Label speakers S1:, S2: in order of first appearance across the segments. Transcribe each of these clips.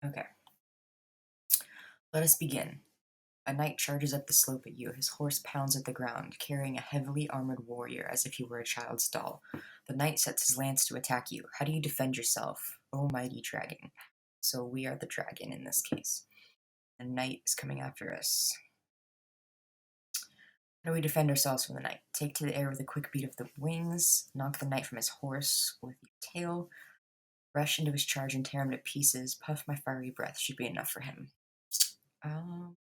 S1: Okay, let us begin. A knight charges up the slope at you. His horse pounds at the ground, carrying a heavily armored warrior as if he were a child's doll. The knight sets his lance to attack you. How do you defend yourself, O mighty dragon? So we are the dragon in this case. A knight is coming after us. How do we defend ourselves from the knight? Take to the air with a quick beat of the wings, knock the knight from his horse with your tail, rush into his charge and tear him to pieces. Puff my fiery breath should be enough for him. Um,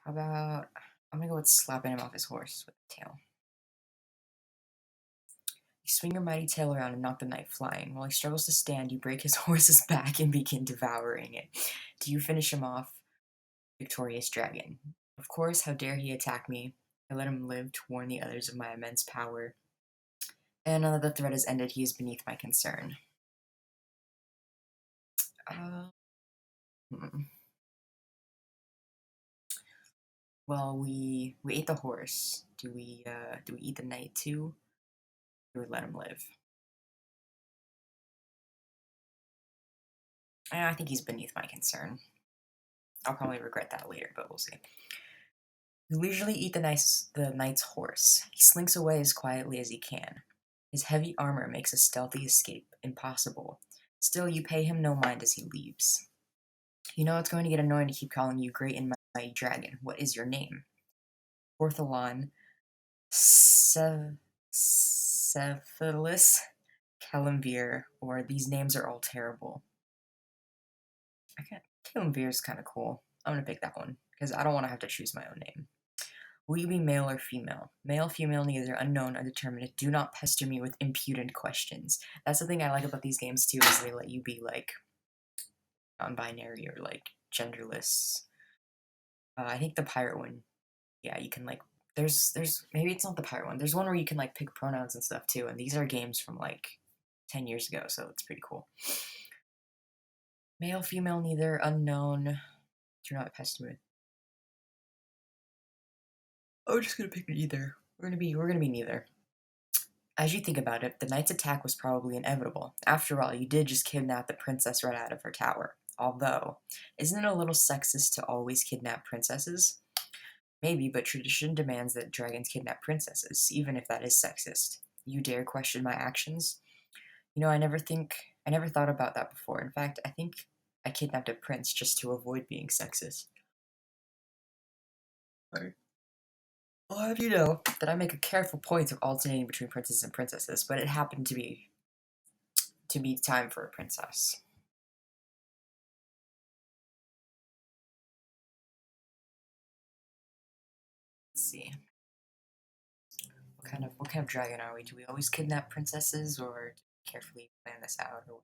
S1: how about I'm gonna go with slapping him off his horse with the tail. You swing your mighty tail around and knock the knight flying. While he struggles to stand, you break his horse's back and begin devouring it. Do you finish him off, victorious dragon? Of course, how dare he attack me? I let him live to warn the others of my immense power. And now that the threat has ended, he is beneath my concern. Uh, hmm. Well, we ate the horse. Do we eat the knight too? Or we let him live? I think he's beneath my concern. I'll probably regret that later, but we'll see. You leisurely eat the knight's horse. He slinks away as quietly as he can. His heavy armor makes a stealthy escape impossible. Still, you pay him no mind as he leaves. You know it's going to get annoying to keep calling you great and mighty dragon. What is your name? Ortholon Cephalus Calimvir, or these names are all terrible. Calimvir is kind of cool. I'm gonna pick that one because I don't want to have to choose my own name. Will you be male or female? Male, female, neither, unknown, undetermined. Do not pester me with impudent questions. That's the thing I like about these games too, is they let you be like non-binary or like genderless. I think the pirate one, yeah, you can like. There's maybe it's not the pirate one. There's one where you can like pick pronouns and stuff too, and these are games from like 10 years ago, so it's pretty cool. Male, female, neither, unknown. Do not pester me. Oh, we're just gonna pick neither. We're gonna be neither. As you think about it, the knight's attack was probably inevitable. After all, you did just kidnap the princess right out of her tower. Although, isn't it a little sexist to always kidnap princesses? Maybe, but tradition demands that dragons kidnap princesses, even if that is sexist. You dare question my actions? I never thought about that before. In fact, I think I kidnapped a prince just to avoid being sexist. Right. I'll have you know that I make a careful point of alternating between princes and princesses, but it happened to be time for a princess. Let's see. What kind of dragon are we? Do we always kidnap princesses or do we carefully plan this out or what?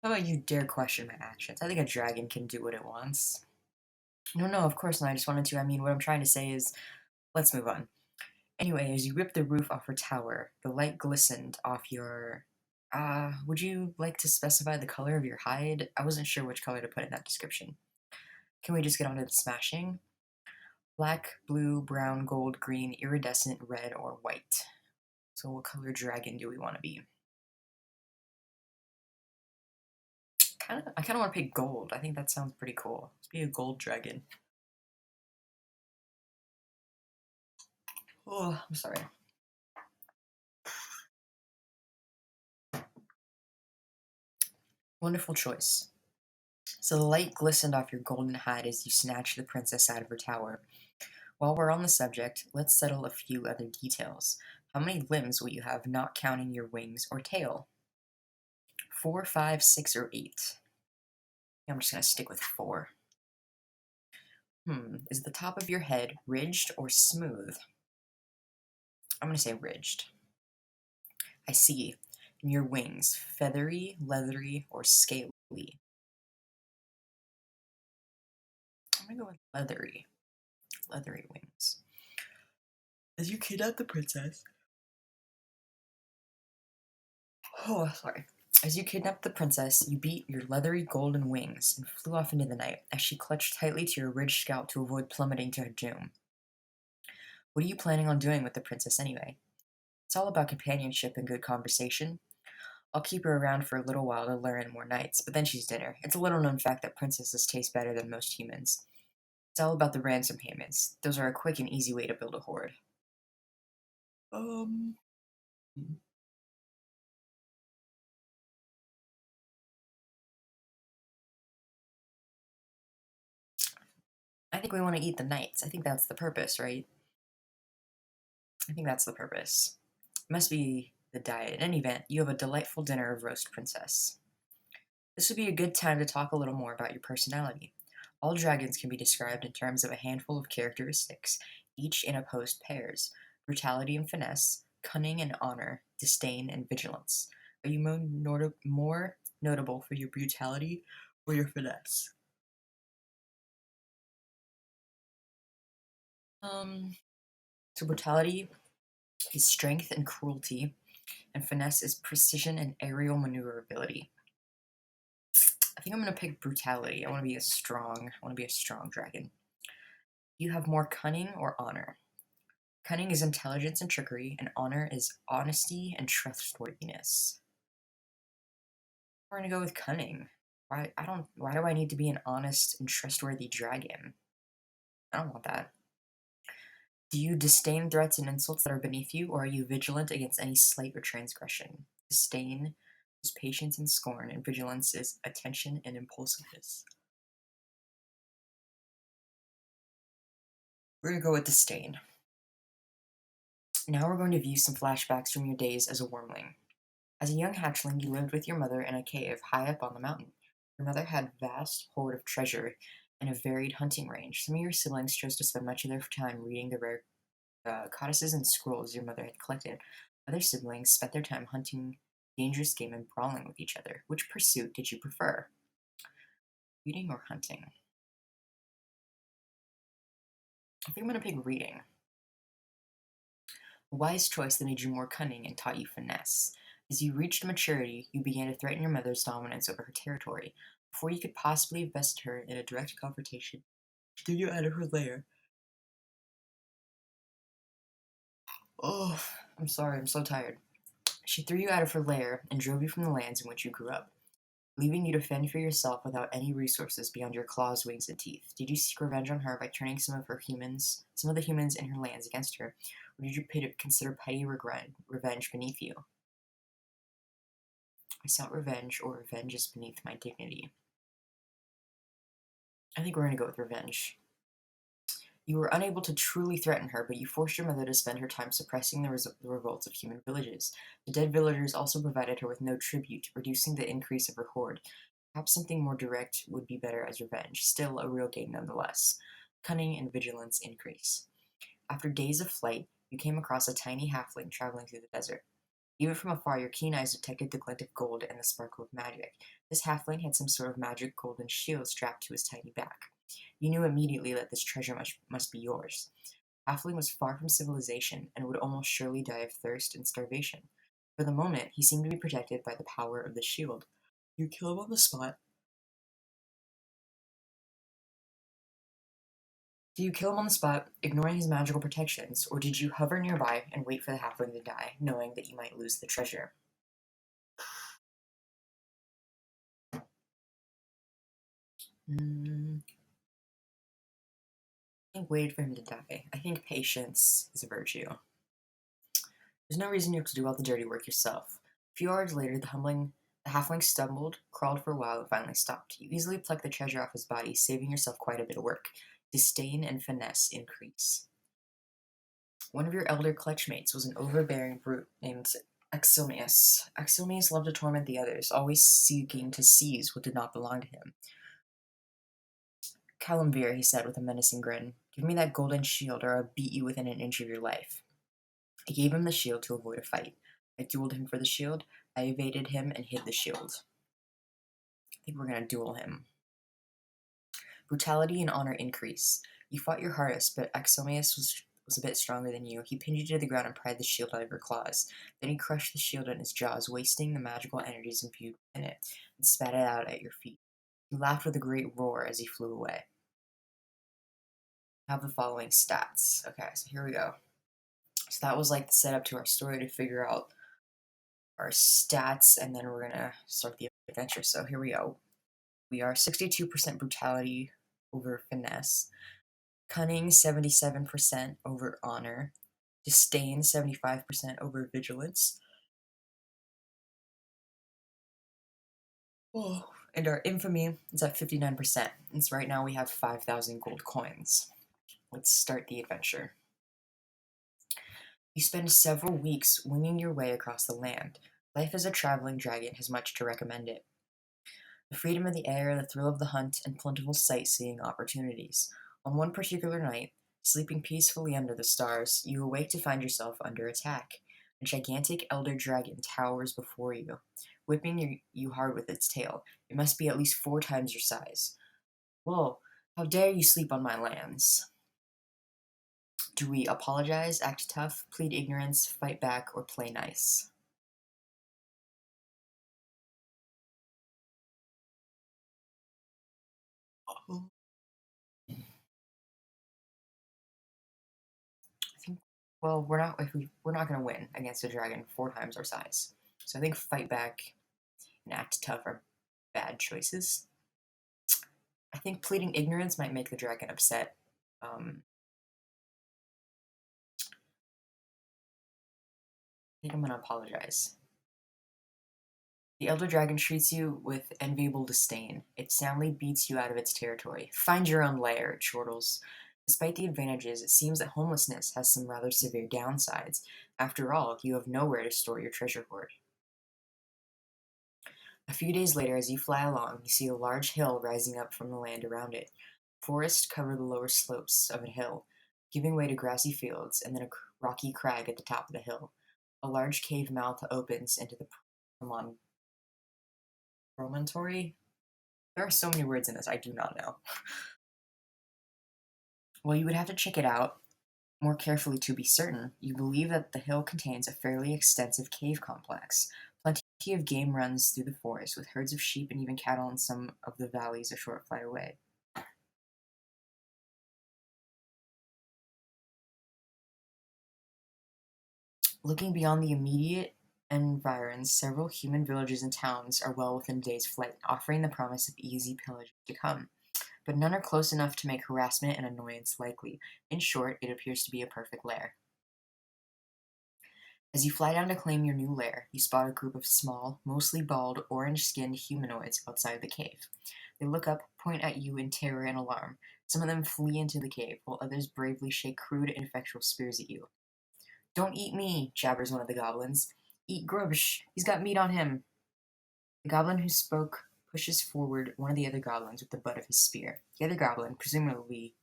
S1: How about you dare question my actions? I think a dragon can do what it wants. No, of course not. I just wanted to. I mean, what I'm trying to say is, let's move on. Anyway, as you ripped the roof off her tower, the light glistened off your. Would you like to specify the color of your hide? I wasn't sure which color to put in that description. Can we just get on to the smashing? Black, blue, brown, gold, green, iridescent, red, or white. So what color dragon do we want to be? I kind of want to pick gold. I think that sounds pretty cool. Let's be a gold dragon. Oh, I'm sorry. Wonderful choice. So the light glistened off your golden hide as you snatched the princess out of her tower. While we're on the subject, let's settle a few other details. How many limbs will you have, not counting your wings or tail? 4, 5, 6, or 8? I'm just gonna stick with 4. Is the top of your head ridged or smooth? I'm gonna say ridged. I see. And your wings, feathery, leathery, or scaly? I'm gonna go with leathery. Leathery wings. As you kidnap the princess. Oh, sorry. As you kidnapped the princess, you beat your leathery golden wings and flew off into the night as she clutched tightly to your ridged scalp to avoid plummeting to her doom. What are you planning on doing with the princess anyway? It's all about companionship and good conversation. I'll keep her around for a little while to learn more nights, but then she's dinner. It's a little known fact that princesses taste better than most humans. It's all about the ransom payments. Those are a quick and easy way to build a hoard. Um, I think we want to eat the knights. I think that's the purpose, right? I think that's the purpose. It must be the diet. In any event, you have a delightful dinner of roast princess. This would be a good time to talk a little more about your personality. All dragons can be described in terms of a handful of characteristics, each in opposed pairs: brutality and finesse, cunning and honor, disdain and vigilance. Are you more notable for your brutality or your finesse? Um, so brutality is strength and cruelty, and finesse is precision and aerial maneuverability. I think I'm gonna pick brutality. I want to be a strong dragon. You have more cunning or honor. Cunning is intelligence and trickery, and honor is honesty and trustworthiness. We're gonna go with cunning. Why do I need to be an honest and trustworthy dragon? I don't want that. Do you disdain threats and insults that are beneath you, or are you vigilant against any slight or transgression? Disdain is patience and scorn, and vigilance is attention and impulsiveness. We're gonna go with disdain. Now we're going to view some flashbacks from your days as a wormling. As a young hatchling, you lived with your mother in a cave high up on the mountain. Your mother had vast hoard of treasure and a varied hunting range. Some of your siblings chose to spend much of their time reading the rare codices and scrolls your mother had collected. Other siblings spent their time hunting dangerous game and brawling with each other. Which pursuit did you prefer, reading or hunting? I think I'm going to pick reading. A wise choice that made you more cunning and taught you finesse. As you reached maturity, you began to threaten your mother's dominance over her territory. Before you could possibly have bested her in a direct confrontation, she threw you out of her lair. Oh, I'm sorry, I'm so tired. She threw you out of her lair and drove you from the lands in which you grew up, leaving you to fend for yourself without any resources beyond your claws, wings, and teeth. Did you seek revenge on her by turning some of the humans in her lands against her, or did you consider petty revenge beneath you? I sought revenge, or revenge is beneath my dignity. I think we're going to go with revenge. You were unable to truly threaten her, but you forced your mother to spend her time suppressing the revolts of human villages. The dead villagers also provided her with no tribute, reducing the increase of her hoard. Perhaps something more direct would be better as revenge, still a real gain nonetheless. Cunning and vigilance increase. After days of flight, you came across a tiny halfling traveling through the desert. Even from afar, your keen eyes detected the glint of gold and the sparkle of magic. This halfling had some sort of magic golden shield strapped to his tiny back. You knew immediately that this treasure must be yours. Halfling was far from civilization and would almost surely die of thirst and starvation. For the moment, he seemed to be protected by the power of the shield. You kill him on the spot. Do you kill him on the spot, ignoring his magical protections, or did you hover nearby and wait for the halfling to die, knowing that you might lose the treasure? Hmm. I think waited for him to die. I think patience is a virtue. There's no reason you have to do all the dirty work yourself. A few hours later, the halfling stumbled, crawled for a while, and finally stopped. You easily plucked the treasure off his body, saving yourself quite a bit of work. Disdain and finesse increase. One of your elder clutchmates was an overbearing brute named Axilmius. Axilmius loved to torment the others, always seeking to seize what did not belong to him. Calumbir, he said with a menacing grin, give me that golden shield or I'll beat you within an inch of your life. I gave him the shield to avoid a fight. I dueled him for the shield, I evaded him and hid the shield. I think we're gonna duel him. Brutality and honor increase. You fought your hardest, but Axomius was a bit stronger than you. He pinned you to the ground and pried the shield out of your claws. Then he crushed the shield in his jaws, wasting the magical energies imbued in it, and spat it out at your feet. You laughed with a great roar as he flew away. I have the following stats. Okay, so here we go. So that was like the setup to our story to figure out our stats, and then we're gonna start the adventure. So here we go. We are 62% brutality over finesse, cunning 77% over honor, disdain 75% over vigilance. Oh. And our infamy is at 59%. And so right now we have 5,000 gold coins. Let's start the adventure. You spend several weeks winging your way across the land. Life as a traveling dragon has much to recommend it. The freedom of the air, the thrill of the hunt, and plentiful sightseeing opportunities. On one particular night, sleeping peacefully under the stars, you awake to find yourself under attack. A gigantic elder dragon towers before you, whipping you hard with its tail. It must be at least 4 times your size. Whoa, how dare you sleep on my lands? Do we apologize, act tough, plead ignorance, fight back, or play nice? Oh. I think, well, we're not going to win against a dragon 4 times our size. So I think fight back and act tough are bad choices. I think pleading ignorance might make the dragon upset. I think I'm going to apologize. The elder dragon treats you with enviable disdain. It soundly beats you out of its territory. Find your own lair, it chortles. Despite the advantages, it seems that homelessness has some rather severe downsides. After all, you have nowhere to store your treasure hoard. A few days later, as you fly along, you see a large hill rising up from the land around it. Forests cover the lower slopes of a hill, giving way to grassy fields, and then a rocky crag at the top of the hill. A large cave mouth opens into the promontory. There are so many words in this, I do not know. Well, you would have to check it out more carefully to be certain. You believe that the hill contains a fairly extensive cave complex. Plenty of game runs through the forest, with herds of sheep and even cattle in some of the valleys a short flight away. Looking beyond the immediate environs, several human villages and towns are well within a day's flight, offering the promise of easy pillage to come. But none are close enough to make harassment and annoyance likely. In short, it appears to be a perfect lair. As you fly down to claim your new lair, you spot a group of small, mostly bald, orange-skinned humanoids outside the cave. They look up, point at you in terror and alarm. Some of them flee into the cave, while others bravely shake crude, ineffectual spears at you. "Don't eat me," jabbers one of the goblins. "Eat Grubsh, he's got meat on him." The goblin who spoke pushes forward one of the other goblins with the butt of his spear. The other goblin, presumably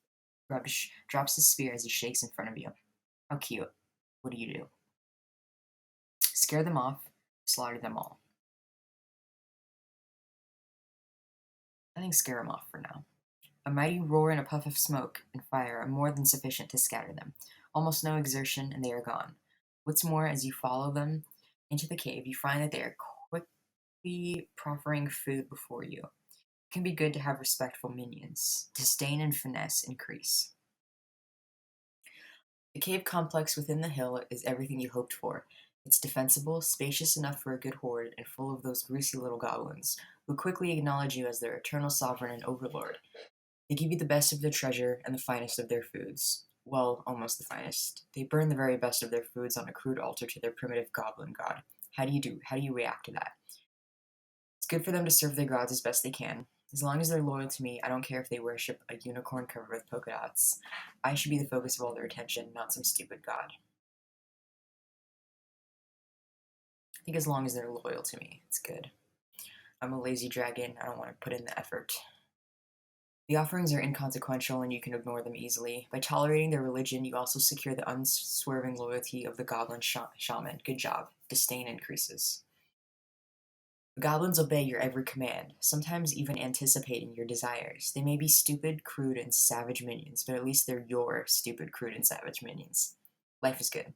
S1: Grubsh, drops his spear as he shakes in front of you. How cute. What do you do? Scare them off, slaughter them all. I think scare them off for now. A mighty roar and a puff of smoke and fire are more than sufficient to scatter them. Almost no exertion, and they are gone. What's more, as you follow them into the cave, you find that they are quickly proffering food before you. It can be good to have respectful minions. Disdain and finesse increase. The cave complex within the hill is everything you hoped for. It's defensible, spacious enough for a good horde, and full of those greasy little goblins, who quickly acknowledge you as their eternal sovereign and overlord. They give you the best of their treasure and the finest of their foods. Well, almost the finest. They burn the very best of their foods on a crude altar to their primitive goblin god. How do you do? How do you react to that? It's good for them to serve their gods as best they can. As long as they're loyal to me, I don't care if they worship a unicorn covered with polka dots. I should be the focus of all their attention, not some stupid god. I think as long as they're loyal to me, it's good. I'm a lazy dragon. I don't want to put in the effort. The offerings are inconsequential and you can ignore them easily. By tolerating their religion, you also secure the unswerving loyalty of the goblin shaman. Good job. Disdain increases. The goblins obey your every command, sometimes even anticipating your desires. They may be stupid, crude, and savage minions, but at least they're your stupid, crude, and savage minions. Life is good.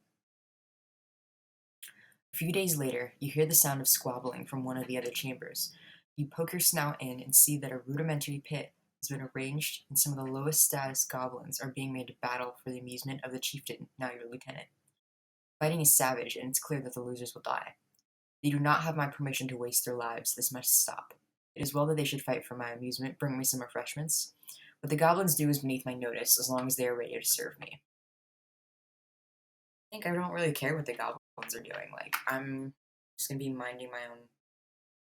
S1: A few days later, you hear the sound of squabbling from one of the other chambers. You poke your snout in and see that a rudimentary pit has been arranged, and some of the lowest status goblins are being made to battle for the amusement of the chieftain, now your lieutenant. Fighting is savage, and it's clear that the losers will die. They do not have my permission to waste their lives. This must stop. It is well that they should fight for my amusement. Bring me some refreshments. What the goblins do is beneath my notice, as long as they are ready to serve me. I think I don't really care what the goblins are doing. Like, I'm just gonna be minding my own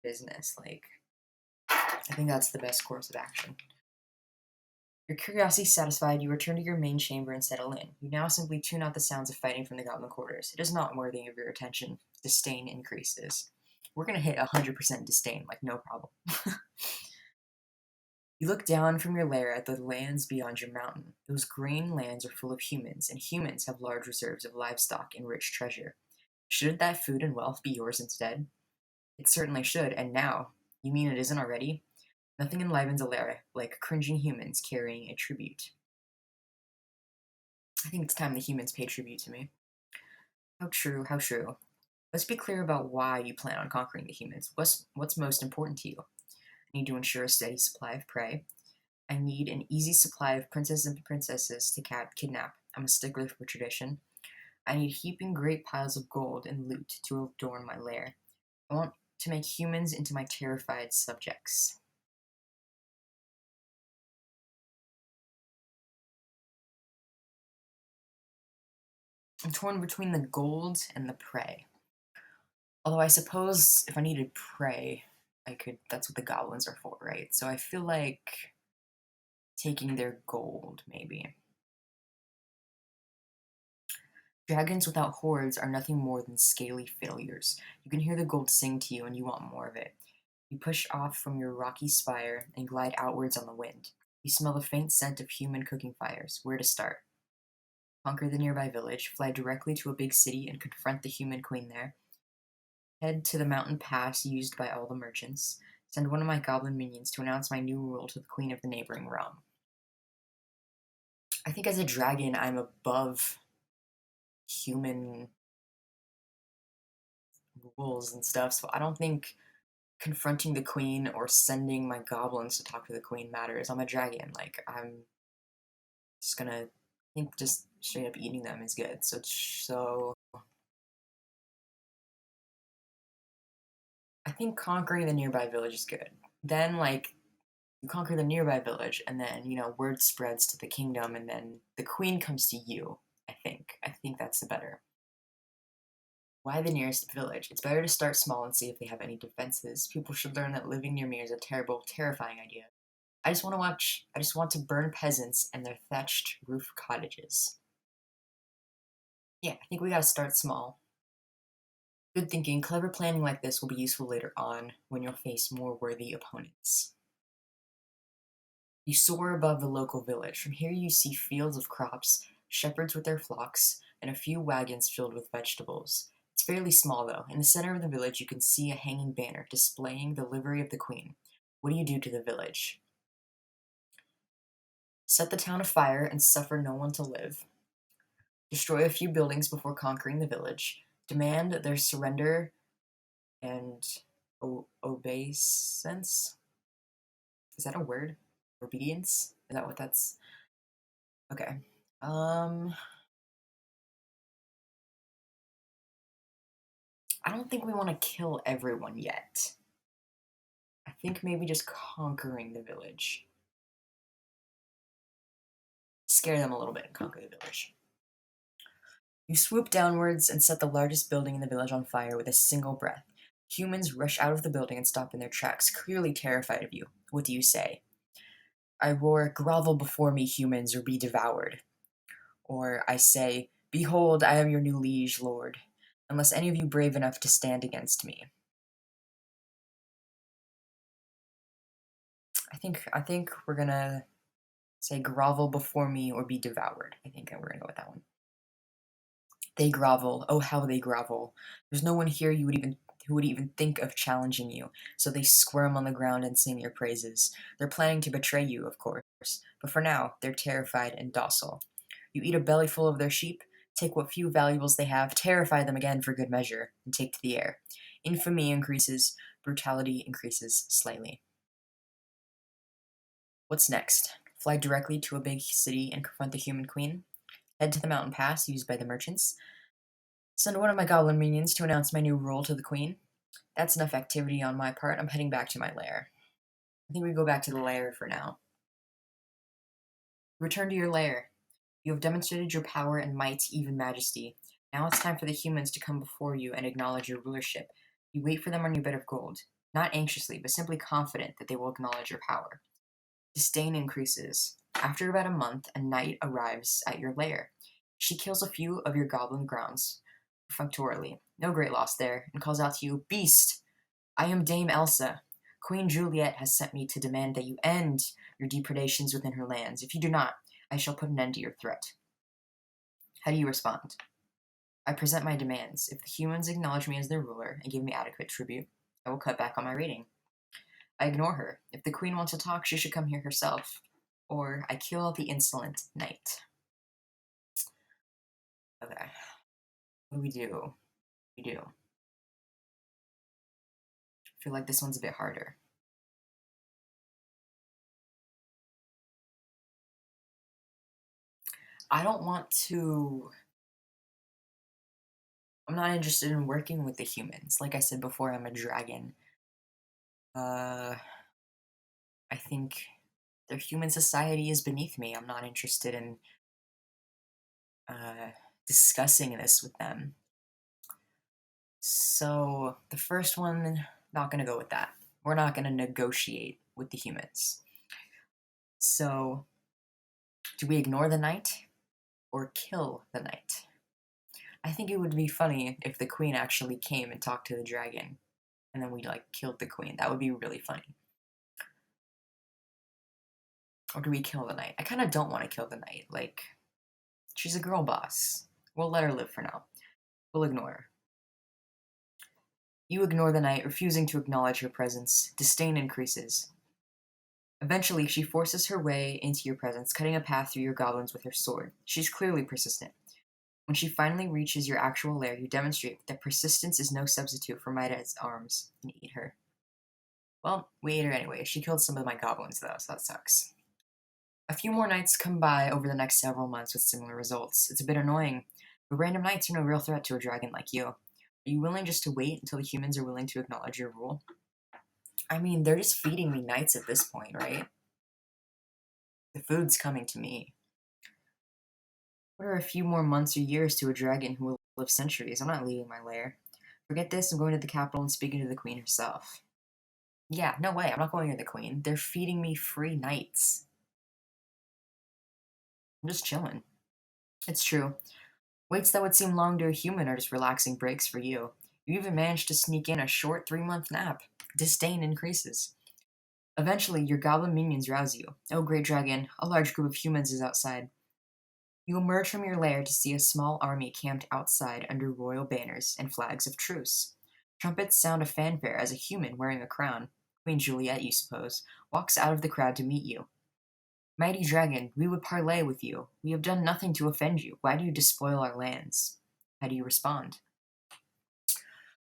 S1: business. Like, I think that's the best course of action. Your curiosity satisfied, you return to your main chamber and settle in. You now simply tune out the sounds of fighting from the goblin quarters. It is not worthy of your attention. Disdain increases. We're gonna hit 100% disdain, like no problem. You look down from your lair at the lands beyond your mountain. Those green lands are full of humans, and humans have large reserves of livestock and rich treasure. Shouldn't that food and wealth be yours instead? It certainly should, and now. You mean it isn't already? Nothing enlivens a lair like cringing humans carrying a tribute. I think it's time the humans pay tribute to me. How true, how true. Let's be clear about why you plan on conquering the humans. What's most important to you? I need to ensure a steady supply of prey. I need an easy supply of princes and princesses to kidnap. I'm a stickler for tradition. I need heaping great piles of gold and loot to adorn my lair. I want to make humans into my terrified subjects. I'm torn between the gold and the prey. Although I suppose if I needed prey, I could. That's what the goblins are for, right? So I feel like taking their gold, maybe. Dragons without hordes are nothing more than scaly failures. You can hear the gold sing to you, and you want more of it. You push off from your rocky spire and glide outwards on the wind. You smell the faint scent of human cooking fires. Where to start? Conquer the nearby village, fly directly to a big city and confront the human queen there. Head to the mountain pass used by all the merchants. Send one of my goblin minions to announce my new rule to the queen of the neighboring realm. I think as a dragon, I'm above human rules and stuff, so I don't think confronting the queen or sending my goblins to talk to the queen matters. I'm a dragon. Like, I'm just gonna I think just straight up eating them is good. So I think conquering the nearby village is good. Then like you conquer the nearby village, and then word spreads to the kingdom, and then the queen comes to you. I think that's the better. Why the nearest village? It's better to start small and see if they have any defenses. People should learn that living near me is a terrible, terrifying idea. I just want to burn peasants and their thatched roof cottages. Yeah, I think we gotta start small. Good thinking, clever planning like this will be useful later on when you'll face more worthy opponents. You soar above the local village. From here you see fields of crops, shepherds with their flocks, and a few wagons filled with vegetables. It's fairly small though. In the center of the village you can see a hanging banner displaying the livery of the queen. What do you do to the village? Set the town afire and suffer no one to live. Destroy a few buildings before conquering the village. Demand their surrender and obeisance. Is that a word? Obedience? Is that what that's? Okay. Um, I don't think we want to kill everyone yet. I think maybe just conquering the village. Scare them a little bit and conquer the village. You swoop downwards and set the largest building in the village on fire with a single breath. Humans rush out of the building and stop in their tracks, clearly terrified of you. What do you say? I roar, grovel before me, humans, or be devoured. Or I say, behold, I am your new liege, lord, unless any of you brave enough to stand against me. I think we're gonna say grovel before me or be devoured. I think we're gonna go with that one. They grovel. Oh, how they grovel. There's no one here who would even think of challenging you, so they squirm on the ground and sing your praises. They're planning to betray you, of course, but for now, they're terrified and docile. You eat a bellyful of their sheep, take what few valuables they have, terrify them again for good measure, and take to the air. Infamy increases, brutality increases slightly. What's next? Fly directly to a big city and confront the human queen? Head to the mountain pass used by the merchants. Send one of my goblin minions to announce my new rule to the queen. That's enough activity on my part. I'm heading back to my lair. I think we go back to the lair for now. Return to your lair. You have demonstrated your power and might, even majesty. Now it's time for the humans to come before you and acknowledge your rulership. You wait for them on your bed of gold, not anxiously, but simply confident that they will acknowledge your power. Disdain increases. After about a month, a knight arrives at your lair. She kills a few of your goblin grounds perfunctorily, no great loss there, and calls out to you, Beast! I am Dame Elsa. Queen Juliet has sent me to demand that you end your depredations within her lands. If you do not, I shall put an end to your threat. How do you respond? I present my demands. If the humans acknowledge me as their ruler and give me adequate tribute, I will cut back on my rating. I ignore her. If the queen wants to talk, she should come here herself. Or I kill the insolent knight. Okay. What do we do? We do. I feel like this one's a bit harder. I don't want to. I'm not interested in working with the humans. Like I said before, I'm a dragon. I think their human society is beneath me. I'm not interested in uh, discussing this with them. So the first one, not gonna go with that. We're not gonna negotiate with the humans. So, do we ignore the knight or kill the knight? I think it would be funny if the queen actually came and talked to the dragon, and then we like killed the queen. That would be really funny. Or do we kill the knight? I kind of don't want to kill the knight. Like, she's a girl boss. We'll let her live for now. We'll ignore her. You ignore the knight, refusing to acknowledge her presence. Disdain increases. Eventually, she forces her way into your presence, cutting a path through your goblins with her sword. She's clearly persistent. When she finally reaches your actual lair, you demonstrate that persistence is no substitute for Maida's arms and eat her. Well, we ate her anyway. She killed some of my goblins, though, so that sucks. A few more nights come by over the next several months with similar results. It's a bit annoying, but random nights are no real threat to a dragon like you. Are you willing just to wait until the humans are willing to acknowledge your rule? I mean, they're just feeding me nights at this point, right? The food's coming to me. What are a few more months or years to a dragon who will live centuries? I'm not leaving my lair. Forget this, I'm going to the capital and speaking to the queen herself. Yeah, no way, I'm not going to the queen. They're feeding me free nights. I'm just chilling. It's true. Waits that would seem long to a human are just relaxing breaks for you. You even managed to sneak in a short 3-month nap. Disdain increases. Eventually, your goblin minions rouse you. Oh, great dragon, a large group of humans is outside. You emerge from your lair to see a small army camped outside under royal banners and flags of truce. Trumpets sound a fanfare as a human wearing a crown, Queen Juliet, you suppose, walks out of the crowd to meet you. Mighty dragon, we would parley with you. We have done nothing to offend you. Why do you despoil our lands? How do you respond?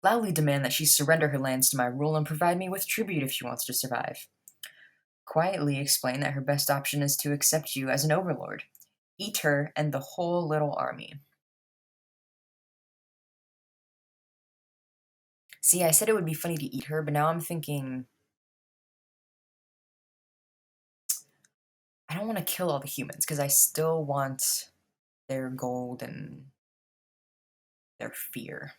S1: Loudly demand that she surrender her lands to my rule and provide me with tribute if she wants to survive. Quietly explain that her best option is to accept you as an overlord. Eat her and the whole little army. See, I said it would be funny to eat her, but now I'm thinking I don't want to kill all the humans because I still want their gold and their fear.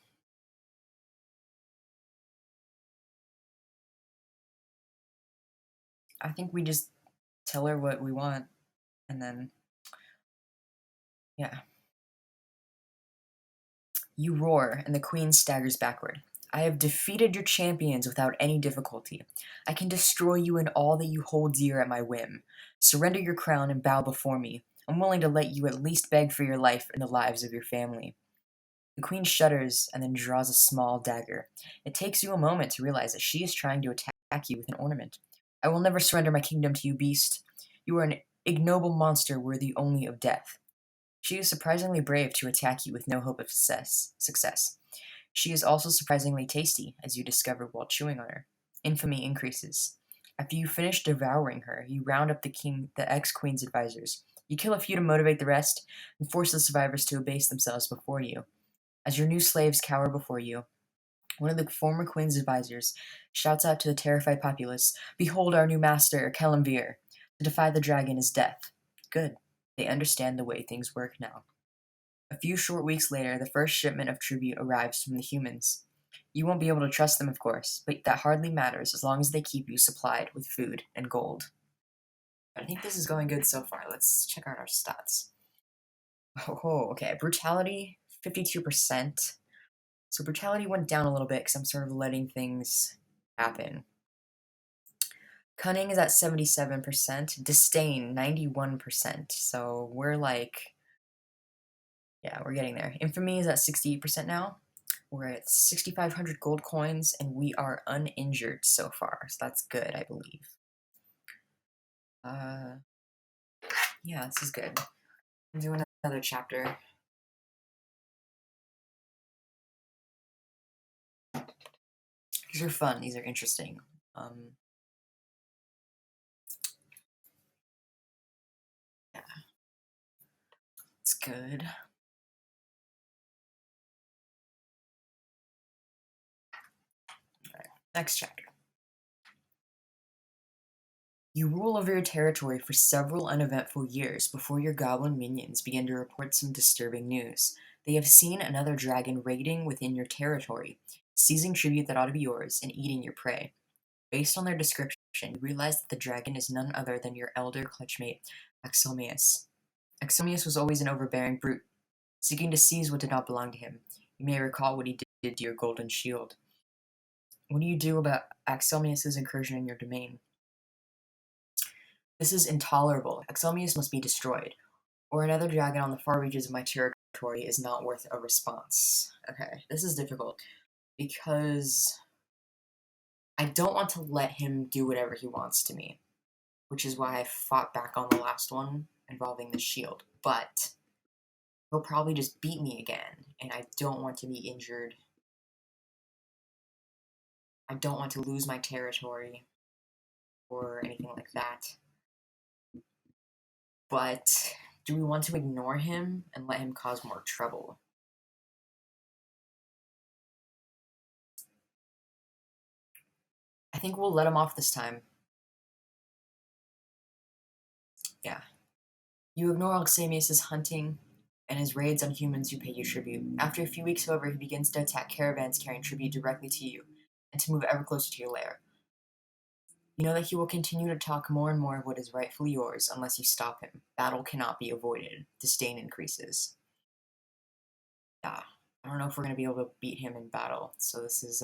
S1: I think we just tell her what we want and then, yeah. You roar, and the queen staggers backward. I have defeated your champions without any difficulty. I can destroy you and all that you hold dear at my whim. Surrender your crown and bow before me. I'm willing to let you at least beg for your life and the lives of your family. The queen shudders and then draws a small dagger. It takes you a moment to realize that she is trying to attack you with an ornament. I will never surrender my kingdom to you, beast. You are an ignoble monster worthy only of death. She is surprisingly brave to attack you with no hope of success. She is also surprisingly tasty, as you discover while chewing on her. Infamy increases. After you finish devouring her, you round up the ex-queen's advisors. You kill a few to motivate the rest, and force the survivors to abase themselves before you. As your new slaves cower before you, one of the former queen's advisors shouts out to the terrified populace, "Behold our new master, Kalimvir! To defy the dragon is death." Good. They understand the way things work now. A few short weeks later, the first shipment of tribute arrives from the humans. You won't be able to trust them, of course, but that hardly matters as long as they keep you supplied with food and gold. I think this is going good so far. Let's check out our stats. Oh, okay. Brutality, 52%. So brutality went down a little bit because I'm sort of letting things happen. Cunning is at 77%. Disdain, 91%. So we're like, yeah, we're getting there. Infamy is at 68% now. We're at 6,500 gold coins, and we are uninjured so far. So that's good, I believe. Yeah, this is good. I'm doing another chapter. These are fun. These are interesting. Yeah, it's good. All right, next chapter. You rule over your territory for several uneventful years before your goblin minions begin to report some disturbing news. They have seen another dragon raiding within your territory, seizing tribute that ought to be yours, and eating your prey. Based on their description, you realize that the dragon is none other than your elder clutchmate, Axomius. Axomius was always an overbearing brute, seeking to seize what did not belong to him. You may recall what he did to your golden shield. What do you do about Axomius' incursion in your domain? This is intolerable. Axomius must be destroyed, or another dragon on the far reaches of my territory is not worth a response. Okay, this is difficult, because I don't want to let him do whatever he wants to me, which is why I fought back on the last one involving the shield. But he'll probably just beat me again, and I don't want to be injured. I don't want to lose my territory or anything like that. But do we want to ignore him and let him cause more trouble? I think we'll let him off this time. Yeah. You ignore Alexamius' hunting and his raids on humans who pay you tribute. After a few weeks, however, he begins to attack caravans carrying tribute directly to you, and to move ever closer to your lair. You know that he will continue to talk more and more of what is rightfully yours unless you stop him. Battle cannot be avoided. Disdain increases. Yeah. I don't know if we're going to be able to beat him in battle, so this is,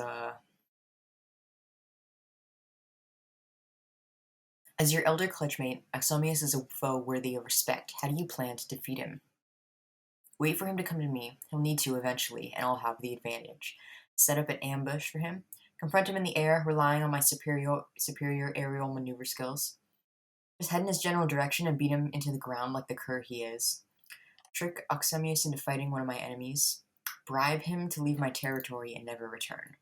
S1: As your elder clutchmate, Axomius is a foe worthy of respect. How do you plan to defeat him? Wait for him to come to me. He'll need to eventually, and I'll have the advantage. Set up an ambush for him. Confront him in the air, relying on my superior aerial maneuver skills. Just head in his general direction and beat him into the ground like the cur he is. Trick Oxemius into fighting one of my enemies. Bribe him to leave my territory and never return.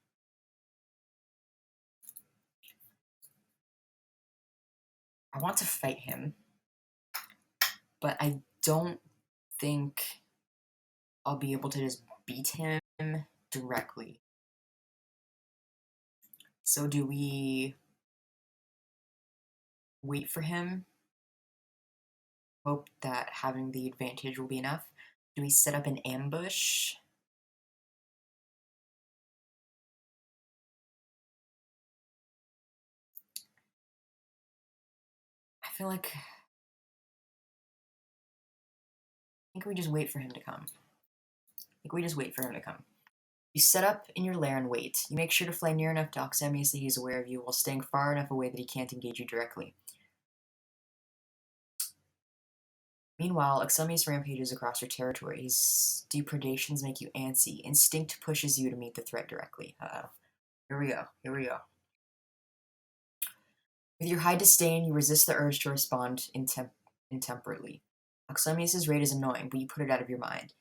S1: I want to fight him, but I don't think I'll be able to just beat him directly. So do we wait for him? Hope that having the advantage will be enough? Do we set up an ambush? I feel like... I think we just wait for him to come. You set up in your lair and wait. You make sure to fly near enough to Oxemius that he is aware of you, while staying far enough away that he can't engage you directly. Meanwhile, Oxemius rampages across your territory. His depredations make you antsy. Instinct pushes you to meet the threat directly. Here we go. With your high disdain, you resist the urge to respond intemperately. Oxemius' raid is annoying, but you put it out of your mind.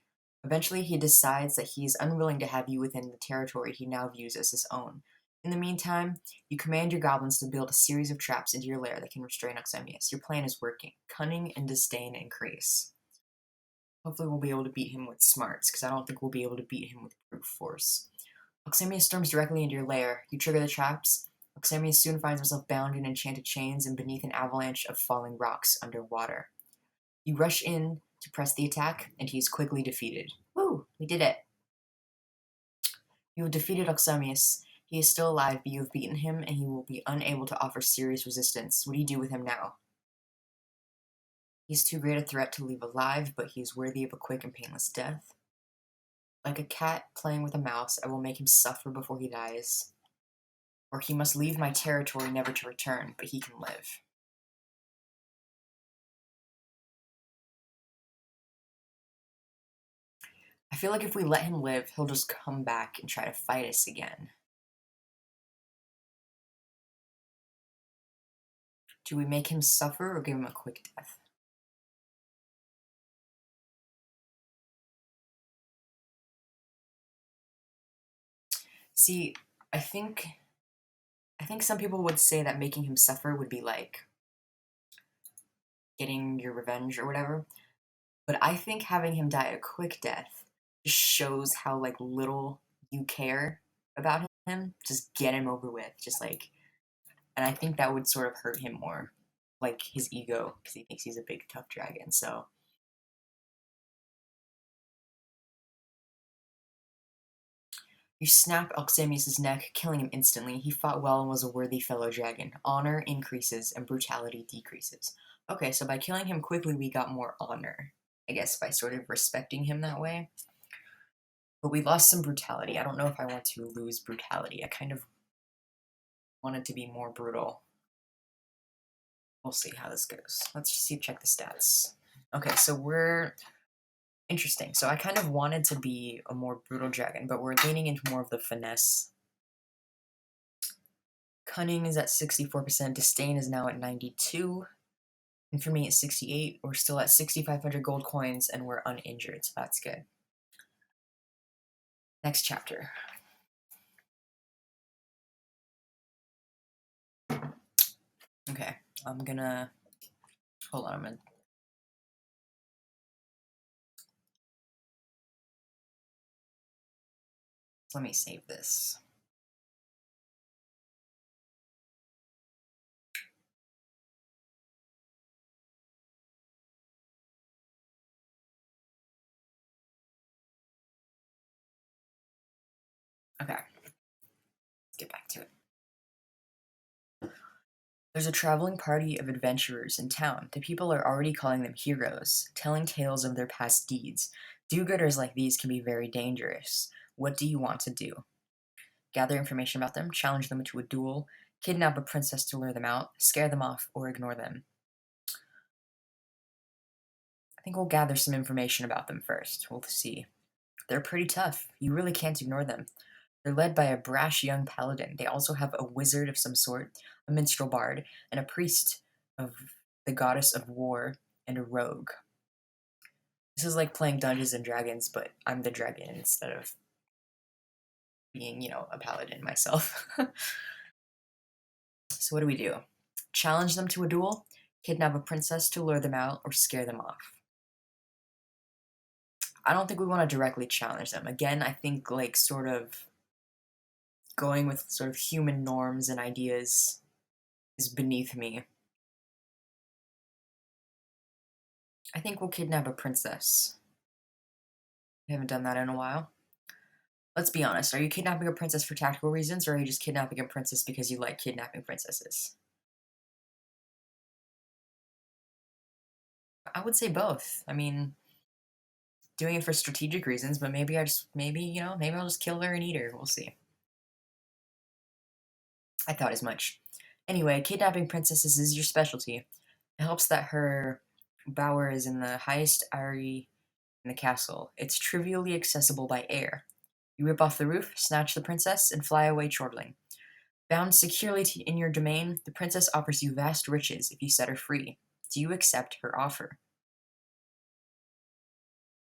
S1: Eventually, he decides that he is unwilling to have you within the territory he now views as his own. In the meantime, you command your goblins to build a series of traps into your lair that can restrain Oxemius. Your plan is working. Cunning and disdain increase. Hopefully we'll be able to beat him with smarts, because I don't think we'll be able to beat him with brute force. Oxamius storms directly into your lair. You trigger the traps. Oxamius soon finds himself bound in enchanted chains and beneath an avalanche of falling rocks underwater. You rush in to press the attack, and he is quickly defeated. Woo! We did it! You have defeated Oxamius. He is still alive, but you have beaten him, and he will be unable to offer serious resistance. What do you do with him now? He's too great a threat to leave alive, but he is worthy of a quick and painless death. Like a cat playing with a mouse, I will make him suffer before he dies. Or he must leave my territory never to return, but he can live. I feel like if we let him live, he'll just come back and try to fight us again. Do we make him suffer or give him a quick death? See, I think some people would say that making him suffer would be like getting your revenge or whatever. But I think having him die a quick death just shows how like little you care about him. Just get him over with. Just like, and I think that would sort of hurt him more, like his ego, because he thinks he's a big tough dragon. So you snap Oxamius' neck, killing him instantly. He fought well and was a worthy fellow dragon. Honor increases and brutality decreases. Okay, so by killing him quickly, we got more honor. I guess by sort of respecting him that way. But we lost some brutality. I don't know if I want to lose brutality. I kind of want it to be more brutal. We'll see how this goes. Let's just check the stats. Okay, so we're interesting. So I kind of wanted to be a more brutal dragon, but we're leaning into more of the finesse. Cunning is at 64%, Disdain is now at 92, Infamy at 68. We're still at 6,500 gold coins, and we're uninjured, so that's good. Next chapter. Okay, I'm gonna... Hold on, let me save this. Okay, let's get back to it. There's a traveling party of adventurers in town. The people are already calling them heroes, telling tales of their past deeds. Do-gooders like these can be very dangerous. What do you want to do? Gather information about them, challenge them to a duel, kidnap a princess to lure them out, scare them off, or ignore them. I think we'll gather some information about them first. We'll see. They're pretty tough. You really can't ignore them. They're led by a brash young paladin. They also have a wizard of some sort, a minstrel bard, and a priest of the goddess of war, and a rogue. This is like playing Dungeons and Dragons, but I'm the dragon instead of being, a paladin myself. So what do we do? Challenge them to a duel, kidnap a princess to lure them out, or scare them off? I don't think we want to directly challenge them. Again, I think like sort of going with sort of human norms and ideas is beneath me. I think we'll kidnap a princess. We haven't done that in a while. Let's be honest, are you kidnapping a princess for tactical reasons, or are you just kidnapping a princess because you like kidnapping princesses? I would say both. I mean, doing it for strategic reasons, but maybe I'll just kill her and eat her. We'll see. I thought as much. Anyway, kidnapping princesses is your specialty. It helps that her bower is in the highest eyrie in the castle. It's trivially accessible by air. You rip off the roof, snatch the princess, and fly away chortling. Bound securely in your domain, the princess offers you vast riches if you set her free. Do you accept her offer?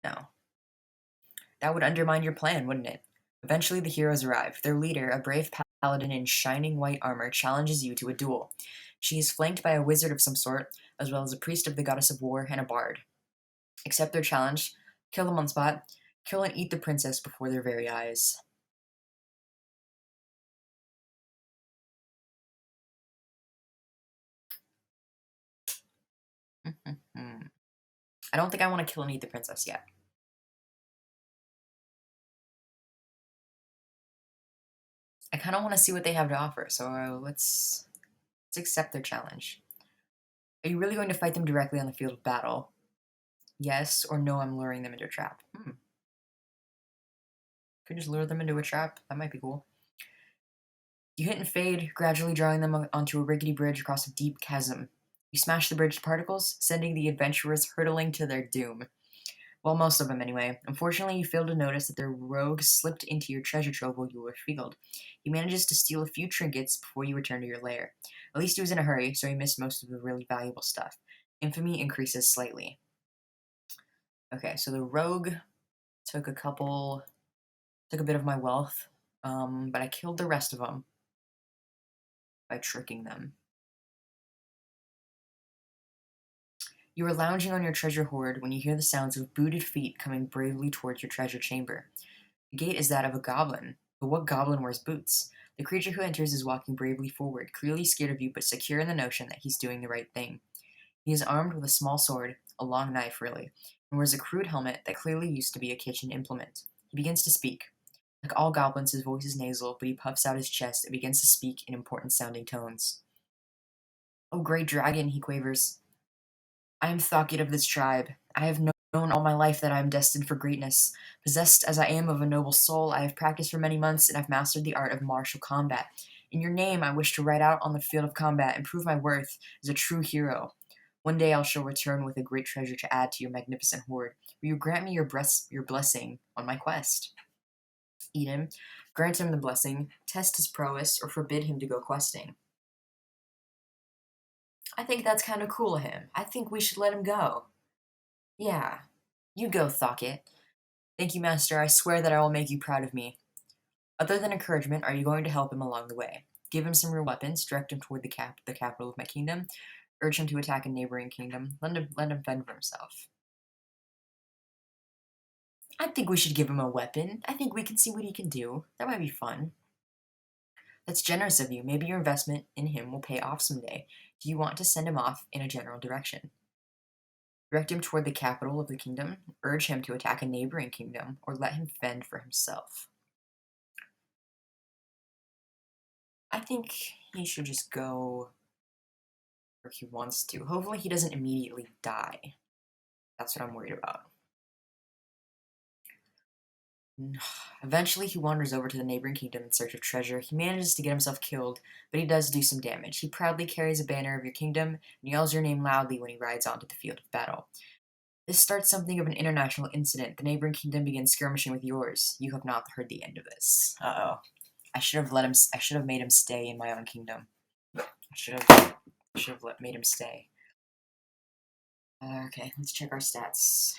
S1: No. That would undermine your plan, wouldn't it? Eventually the heroes arrive. Their leader, a brave paladin in shining white armor, challenges you to a duel. She is flanked by a wizard of some sort, as well as a priest of the goddess of war and a bard. Accept their challenge. Kill them on spot. Kill and eat the princess before their very eyes. I don't think I want to kill and eat the princess yet. I kind of want to see what they have to offer, so let's accept their challenge. Are you really going to fight them directly on the field of battle? Yes or no, I'm luring them into a trap. Could just lure them into a trap. That might be cool. You hit and fade, gradually drawing them onto a rickety bridge across a deep chasm. You smash the bridge to particles, sending the adventurers hurtling to their doom. Well, most of them anyway. Unfortunately, you fail to notice that their rogue slipped into your treasure trove while you were field. He manages to steal a few trinkets before you return to your lair. At least he was in a hurry, so he missed most of the really valuable stuff. Infamy increases slightly. Okay, so the rogue took a bit of my wealth, but I killed the rest of them by tricking them. You are lounging on your treasure hoard when you hear the sounds of booted feet coming bravely towards your treasure chamber. The gate is that of a goblin, but what goblin wears boots? The creature who enters is walking bravely forward, clearly scared of you but secure in the notion that he's doing the right thing. He is armed with a small sword, a long knife really, and wears a crude helmet that clearly used to be a kitchen implement. He begins to speak. Like all goblins, his voice is nasal, but he puffs out his chest and begins to speak in important sounding tones. "Oh, great dragon," he quavers. "I am Thokit of this tribe. I have known all my life that I am destined for greatness. Possessed as I am of a noble soul, I have practiced for many months and have mastered the art of martial combat. In your name, I wish to ride out on the field of combat and prove my worth as a true hero. One day I shall return with a great treasure to add to your magnificent hoard. Will you grant me your blessing on my quest?" Eat him, grant him the blessing, test his prowess, or forbid him to go questing. I think that's kind of cool of him. I think we should let him go. Yeah, you go, Thokit. Thank you, Master. I swear that I will make you proud of me. Other than encouragement, are you going to help him along the way? Give him some real weapons, direct him toward the capital of my kingdom, urge him to attack a neighboring kingdom, let him fend for himself. I think we should give him a weapon. I think we can see what he can do. That might be fun. That's generous of you. Maybe your investment in him will pay off someday. Do you want to send him off in a general direction? Direct him toward the capital of the kingdom, urge him to attack a neighboring kingdom, or let him fend for himself. I think he should just go where he wants to. Hopefully he doesn't immediately die. That's what I'm worried about. Eventually, he wanders over to the neighboring kingdom in search of treasure. He manages to get himself killed, but he does do some damage. He proudly carries a banner of your kingdom and yells your name loudly when he rides onto the field of battle. This starts something of an international incident. The neighboring kingdom begins skirmishing with yours. You have not heard the end of this. Uh-oh. I should have made him stay in my own kingdom. I should have made him stay. Okay, let's check our stats.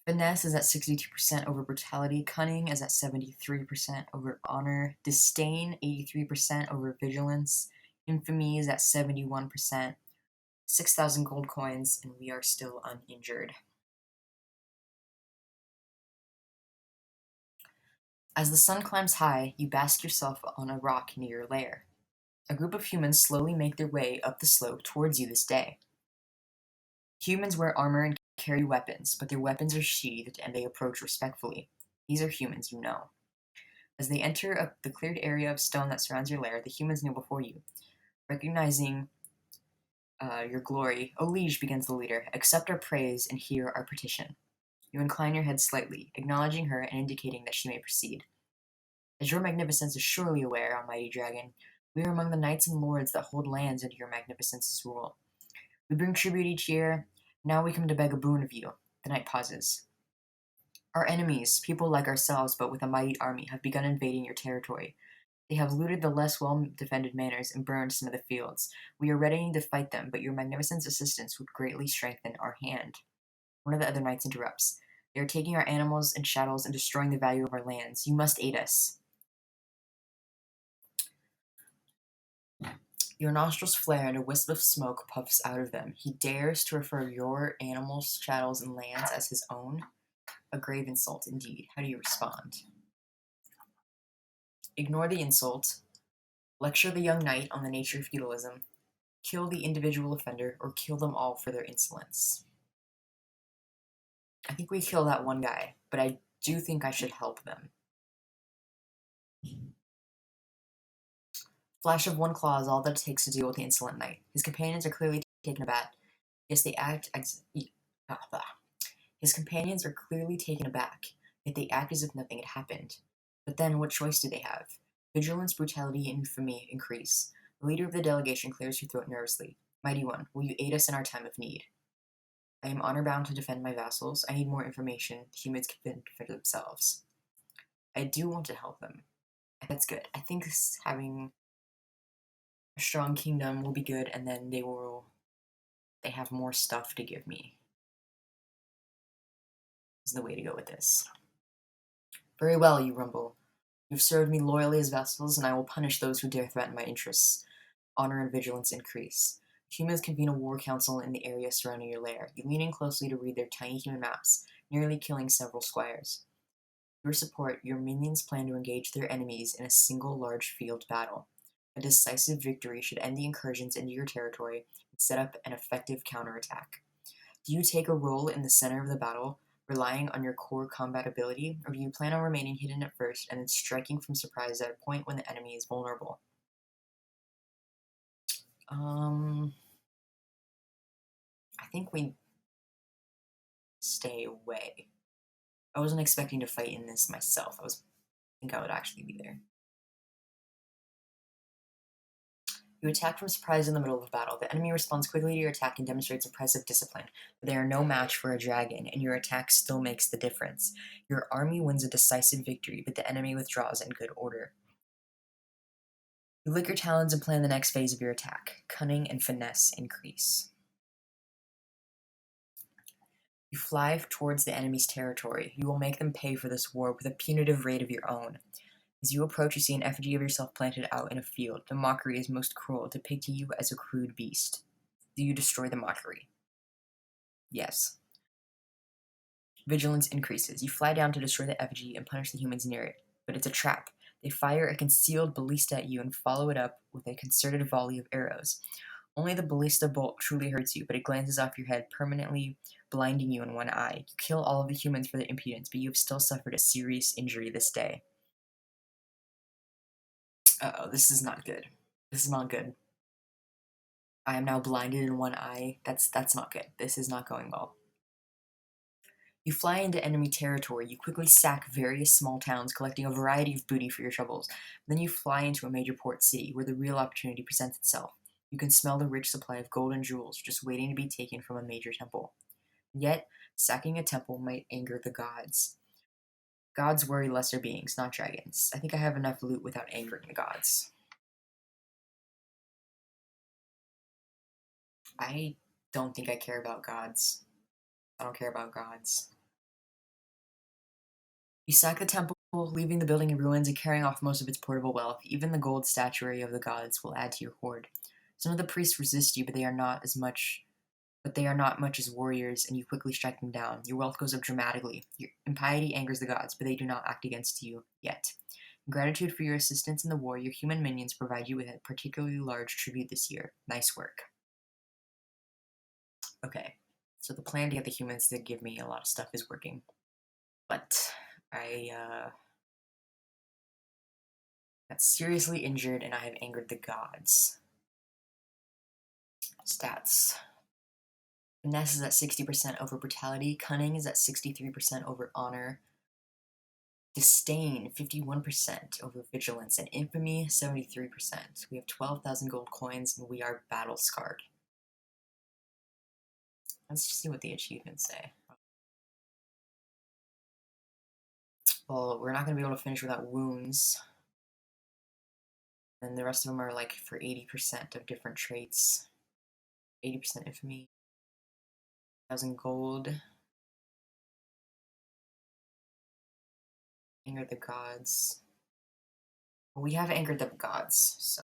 S1: Finesse is at 62% over brutality. Cunning is at 73% over honor. Disdain, 83% over vigilance. Infamy is at 71%. 6,000 gold coins, and we are still uninjured. As the sun climbs high, you bask yourself on a rock near your lair. A group of humans slowly make their way up the slope towards you this day. Humans wear armor and carry weapons, but their weapons are sheathed and they approach respectfully. These are humans you know. As they enter the cleared area of stone that surrounds your lair, the humans kneel before you. Recognizing your glory, O liege, begins the leader, accept our praise and hear our petition. You incline your head slightly, acknowledging her and indicating that she may proceed. As your magnificence is surely aware, almighty dragon, we are among the knights and lords that hold lands under your magnificence's rule. We bring tribute each year. Now we come to beg a boon of you. The knight pauses. Our enemies, people like ourselves but with a mighty army, have begun invading your territory. They have looted the less well-defended manors and burned some of the fields. We are ready to fight them, but your magnificent assistance would greatly strengthen our hand. One of the other knights interrupts. They are taking our animals and chattels and destroying the value of our lands. You must aid us. Your nostrils flare and a wisp of smoke puffs out of them. He dares to refer your animals, chattels, and lands as his own. A grave insult indeed. How do you respond? Ignore the insult. Lecture the young knight on the nature of feudalism. Kill the individual offender, or kill them all for their insolence. I think we kill that one guy, but I do think I should help them. Flash of one claw is all that it takes to deal with the insolent knight. His companions are clearly taken aback. Yes, they act His companions are clearly taken aback, yet they act as if nothing had happened. But then, what choice do they have? Vigilance, brutality, and infamy increase. The leader of the delegation clears her throat nervously. Mighty one, will you aid us in our time of need? I am honor-bound to defend my vassals. I need more information. The humans can fend for themselves. I do want to help them. That's good. I think having a strong kingdom will be good, and then they have more stuff to give me. Is the way to go with this. Very well, you rumble. You've served me loyally as vassals, and I will punish those who dare threaten my interests. Honor and vigilance increase. Humans convene a war council in the area surrounding your lair. You lean in closely to read their tiny human maps, nearly killing several squires. Your support, your minions plan to engage their enemies in a single large field battle. A decisive victory should end the incursions into your territory and set up an effective counterattack. Do you take a role in the center of the battle, relying on your core combat ability, or do you plan on remaining hidden at first and then striking from surprise at a point when the enemy is vulnerable? I think we stay away. I wasn't expecting to fight in this myself. I think I would actually be there. You attack from surprise in the middle of a battle. The enemy responds quickly to your attack and demonstrates impressive discipline, but they are no match for a dragon, and your attack still makes the difference. Your army wins a decisive victory, but the enemy withdraws in good order. You lick your talons and plan the next phase of your attack. Cunning and finesse increase. You fly towards the enemy's territory. You will make them pay for this war with a punitive raid of your own. As you approach, you see an effigy of yourself planted out in a field. The mockery is most cruel, depicting you as a crude beast. Do you destroy the mockery? Yes. Vigilance increases. You fly down to destroy the effigy and punish the humans near it, but it's a trap. They fire a concealed ballista at you and follow it up with a concerted volley of arrows. Only the ballista bolt truly hurts you, but it glances off your head, permanently blinding you in one eye. You kill all of the humans for their impudence, but you have still suffered a serious injury this day. Uh-oh, this is not good. This is not good. I am now blinded in one eye. That's not good. This is not going well. You fly into enemy territory. You quickly sack various small towns, collecting a variety of booty for your troubles. Then you fly into a major port city, where the real opportunity presents itself. You can smell the rich supply of gold and jewels just waiting to be taken from a major temple. Yet, sacking a temple might anger the gods. Gods worry lesser beings, not dragons. I think I have enough loot without angering the gods. I don't think I care about gods. I don't care about gods. You sack the temple, leaving the building in ruins and carrying off most of its portable wealth. Even the gold statuary of the gods will add to your hoard. Some of the priests resist you, but they are not much as warriors, and you quickly strike them down. Your wealth goes up dramatically. Your impiety angers the gods, but they do not act against you yet. In gratitude for your assistance in the war, your human minions provide you with a particularly large tribute this year. Nice work. Okay, so the plan to get the humans to give me a lot of stuff is working. But I got seriously injured and I have angered the gods. Stats. Finesse is at 60% over brutality. Cunning is at 63% over honor. Disdain, 51% over vigilance. And infamy, 73%. We have 12,000 gold coins and we are battle scarred. Let's just see what the achievements say. Well, we're not going to be able to finish without wounds. And the rest of them are like for 80% of different traits. 80% infamy. 1,000 gold. Anger the gods. Well, we have angered the gods, so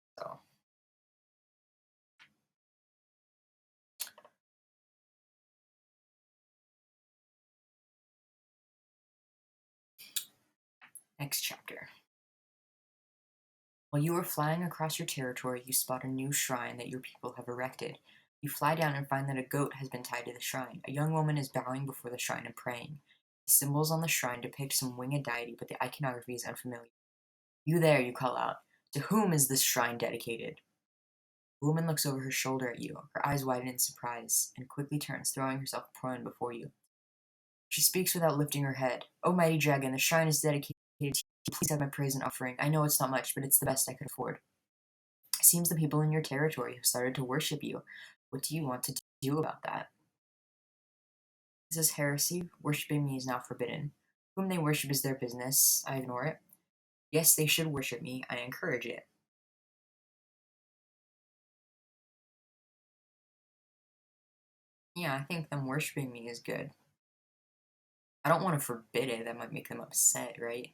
S1: Next chapter. While you are flying across your territory, you spot a new shrine that your people have erected. You fly down and find that a goat has been tied to the shrine. A young woman is bowing before the shrine and praying. The symbols on the shrine depict some winged deity, but the iconography is unfamiliar. You there, you call out. To whom is this shrine dedicated? The woman looks over her shoulder at you, her eyes widen in surprise, and quickly turns, throwing herself prone before you. She speaks without lifting her head. O mighty dragon, the shrine is dedicated to you. Please have my praise and offering. I know it's not much, but it's the best I could afford. It seems the people in your territory have started to worship you. What do you want to do about that? This is heresy. Worshipping me is now forbidden. Whom they worship is their business. I ignore it. Yes, they should worship me. I encourage it. Yeah, I think them worshiping me is good. I don't want to forbid it. That might make them upset, right?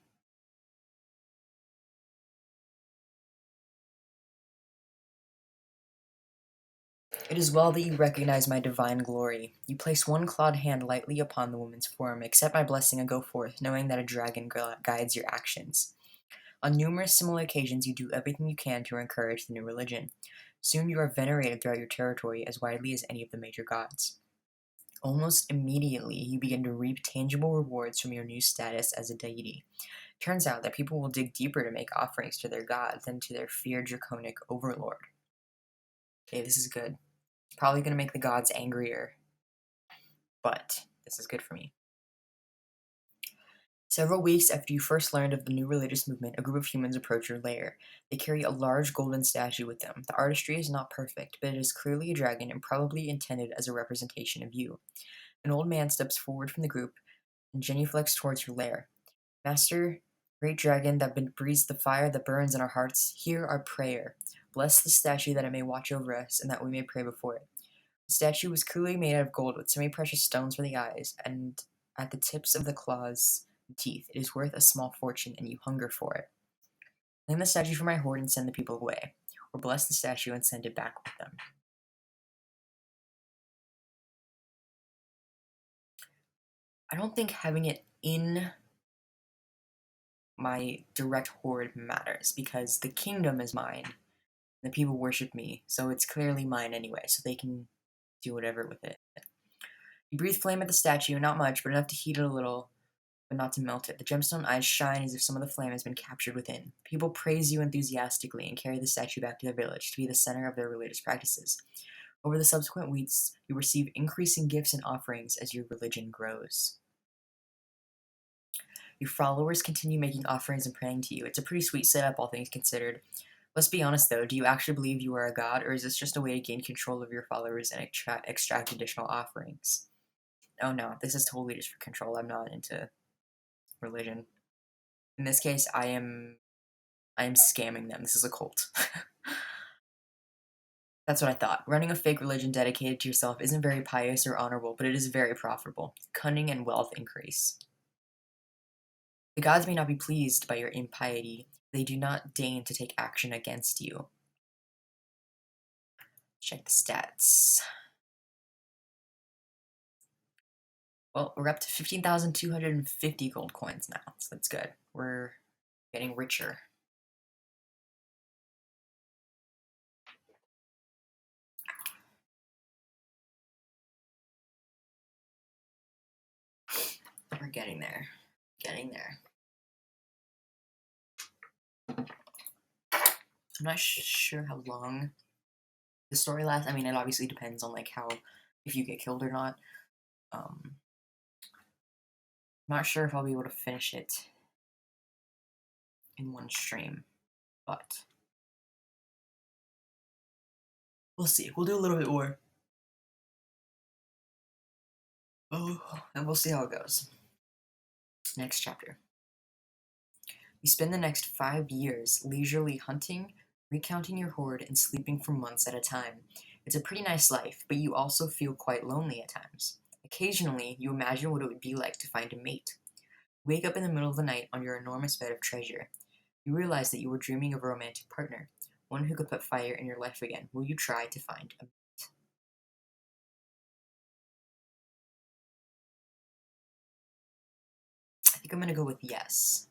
S1: It is well that you recognize my divine glory. You place one clawed hand lightly upon the woman's form. Accept my blessing and go forth, knowing that a dragon guides your actions. On numerous similar occasions, you do everything you can to encourage the new religion. Soon you are venerated throughout your territory as widely as any of the major gods. Almost immediately, you begin to reap tangible rewards from your new status as a deity. Turns out that people will dig deeper to make offerings to their god than to their feared draconic overlord. Okay, this is good. Probably going to make the gods angrier, but this is good for me. Several weeks after you first learned of the new religious movement, a group of humans approach your lair. They carry a large golden statue with them. The artistry is not perfect, but it is clearly a dragon and probably intended as a representation of you. An old man steps forward from the group and genuflects towards your lair. Master, great dragon that breathes the fire that burns in our hearts, hear our prayer. Bless the statue that it may watch over us and that we may pray before it. The statue was clearly made out of gold with semi-precious stones for the eyes and at the tips of the claws and teeth. It is worth a small fortune and you hunger for it. Claim the statue for my hoard and send the people away, or bless the statue and send it back with them. I don't think having it in my direct hoard matters because the kingdom is mine. The people worship me, so it's clearly mine anyway, so they can do whatever with it. You breathe flame at the statue, not much, but enough to heat it a little, but not to melt it. The gemstone eyes shine as if some of the flame has been captured within. People praise you enthusiastically and carry the statue back to their village to be the center of their religious practices. Over the subsequent weeks, you receive increasing gifts and offerings as your religion grows. Your followers continue making offerings and praying to you. It's a pretty sweet setup, all things considered. Let's be honest though, do you actually believe you are a god, or is this just a way to gain control of your followers and extract additional offerings? Oh no, this is totally just for control. I'm not into religion. In this case, I am scamming them. This is a cult. That's what I thought. Running a fake religion dedicated to yourself isn't very pious or honorable, but it is very profitable. Cunning and wealth increase. The gods may not be pleased by your impiety. They do not deign to take action against you. Check the stats. Well, we're up to 15,250 gold coins now, so that's good. We're getting richer. We're getting there. Getting there. I'm not sure how long the story lasts. I mean, it obviously depends on like how if you get killed or not. I'm not sure if I'll be able to finish it in one stream, but we'll see. We'll do a little bit more. Oh, and we'll see how it goes. Next chapter. You spend the next 5 years leisurely hunting, recounting your hoard, and sleeping for months at a time. It's a pretty nice life, but you also feel quite lonely at times. Occasionally, you imagine what it would be like to find a mate. You wake up in the middle of the night on your enormous bed of treasure. You realize that you were dreaming of a romantic partner, one who could put fire in your life again. Will you try to find a mate? I think I'm going to go with yes.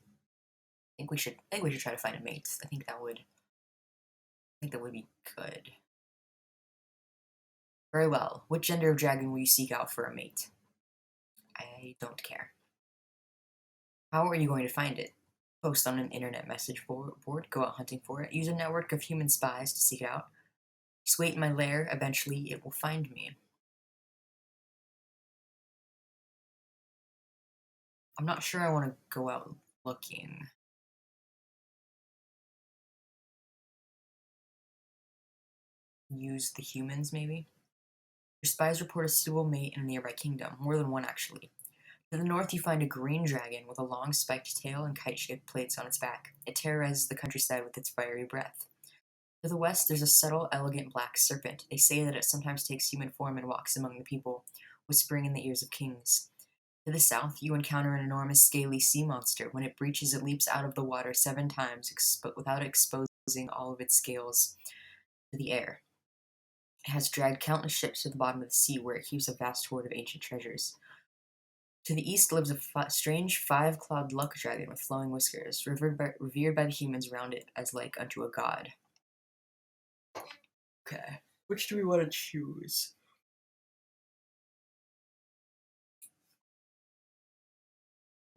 S1: I think we should try to find a mate. I think that would be good. Very well. What gender of dragon will you seek out for a mate? I don't care. How are you going to find it? Post on an internet message board, go out hunting for it, use a network of human spies to seek it out. Just wait in my lair, eventually it will find me. I'm not sure I want to go out looking. Use the humans, maybe? Your spies report a suitable mate in a nearby kingdom, more than one actually. To the north, you find a green dragon with a long spiked tail and kite-shaped plates on its back. It terrorizes the countryside with its fiery breath. To the west, there's a subtle, elegant black serpent. They say that it sometimes takes human form and walks among the people, whispering in the ears of kings. To the south, you encounter an enormous, scaly sea monster. When it breaches, it leaps out of the water 7 times without exposing all of its scales to the air. It has dragged countless ships to the bottom of the sea, where it keeps a vast hoard of ancient treasures. To the east lives a strange five-clawed luck dragon with flowing whiskers, revered by the humans around it as like unto a god. Okay, which do we want to choose?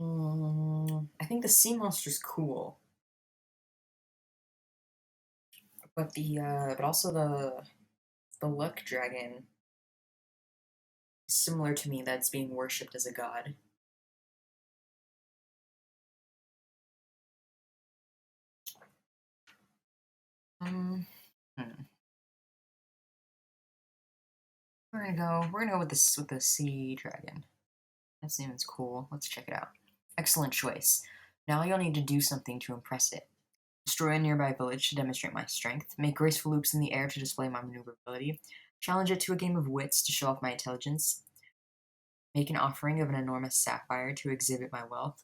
S1: I think the sea monster's cool, but also the luck dragon is similar to me. That's being worshipped as a god. Um, hmm. We're gonna go with the sea dragon. That seems cool. Let's check it out. Excellent choice. Now you'll need to do something to impress it. Destroy a nearby village to demonstrate my strength. Make graceful loops in the air to display my maneuverability. Challenge it to a game of wits to show off my intelligence. Make an offering of an enormous sapphire to exhibit my wealth.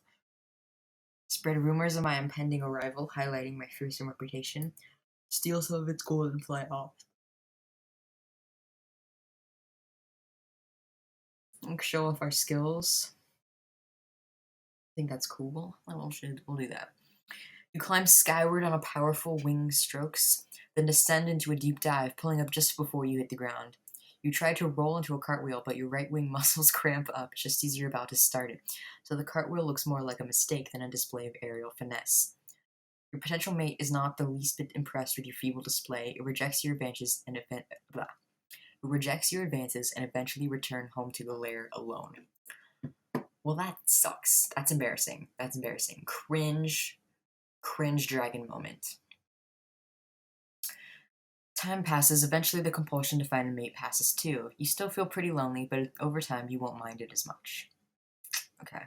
S1: Spread rumors of my impending arrival, highlighting my fearsome reputation. Steal some of its gold and fly off. Show off our skills. I think that's cool. We'll do that. You climb skyward on a powerful wing strokes, then descend into a deep dive, pulling up just before you hit the ground. You try to roll into a cartwheel, but your right wing muscles cramp up just as you're about to start it, so the cartwheel looks more like a mistake than a display of aerial finesse. Your potential mate is not the least bit impressed with your feeble display. It rejects your advances and eventually return home to the lair alone. Well, that sucks. That's embarrassing. That's embarrassing. Cringe dragon moment. Time passes, eventually the compulsion to find a mate passes too. You still feel pretty lonely, but over time you won't mind it as much. Okay.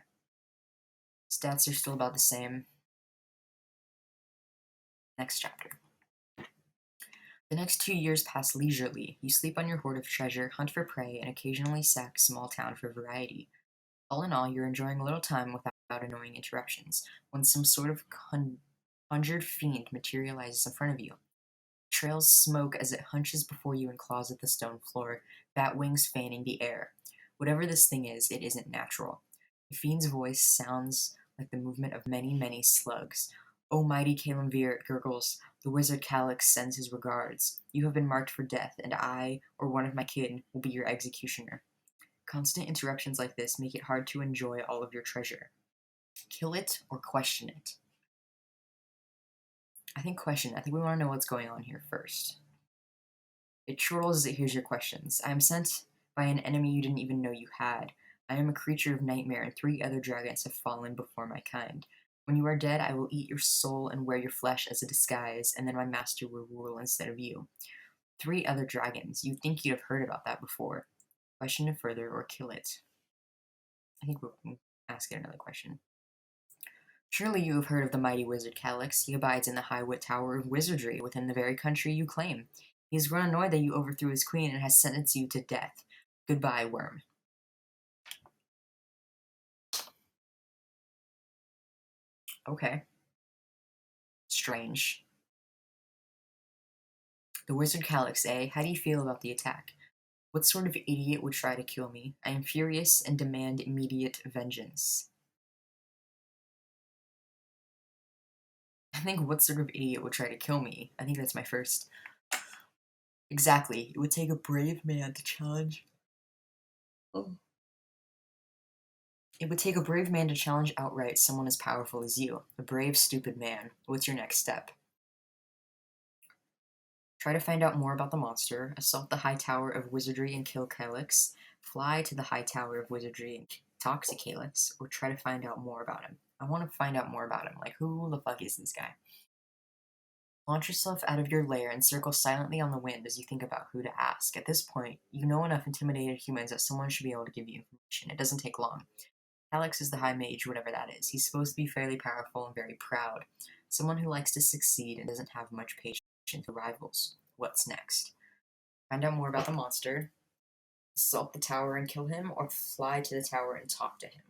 S1: Stats are still about the same. Next chapter. The next 2 years pass leisurely. You sleep on your hoard of treasure, hunt for prey, and occasionally sack a small town for variety. All in all, you're enjoying a little time without annoying interruptions, when some sort of conjured fiend materializes in front of you. Trails smoke as it hunches before you and claws at the stone floor, bat wings fanning the air. Whatever this thing is, it isn't natural. The fiend's voice sounds like the movement of many, many slugs. O mighty Kalimvir, it gurgles. The wizard Calyx sends his regards. You have been marked for death, and I, or one of my kin, will be your executioner. Constant interruptions like this make it hard to enjoy all of your treasure. Kill it or question it. I think we want to know what's going on here first. It chortles as it hears your questions. I am sent by an enemy you didn't even know you had. I am a creature of nightmare, and 3 other dragons have fallen before my kind. When you are dead, I will eat your soul and wear your flesh as a disguise, and then my master will rule instead of you. 3 other dragons. You'd think you'd have heard about that before. Question it further or kill it. I think we'll ask it another question. Surely you have heard of the mighty wizard Calyx. He abides in the Highwood Tower of Wizardry within the very country you claim. He has grown annoyed that you overthrew his queen and has sentenced you to death. Goodbye, worm. Okay. Strange. The wizard Calyx, eh? How do you feel about the attack? What sort of idiot would try to kill me? I am furious and demand immediate vengeance. think what sort of idiot would try to kill me? I think that's my first. Exactly. It would take a brave man to challenge. Oh. It would take a brave man to challenge outright someone as powerful as you. A brave, stupid man. What's your next step? Try to find out more about the monster, assault the High Tower of Wizardry and kill Calyx, fly to the High Tower of Wizardry and talk to Calyx, or try to find out more about him. I want to find out more about him. Like, who the fuck is this guy? Launch yourself out of your lair and circle silently on the wind as you think about who to ask. At this point, you know enough intimidated humans that someone should be able to give you information. It doesn't take long. Alex is the High Mage, whatever that is. He's supposed to be fairly powerful and very proud. Someone who likes to succeed and doesn't have much patience for rivals. What's next? Find out more about the monster, assault the tower and kill him, or fly to the tower and talk to him.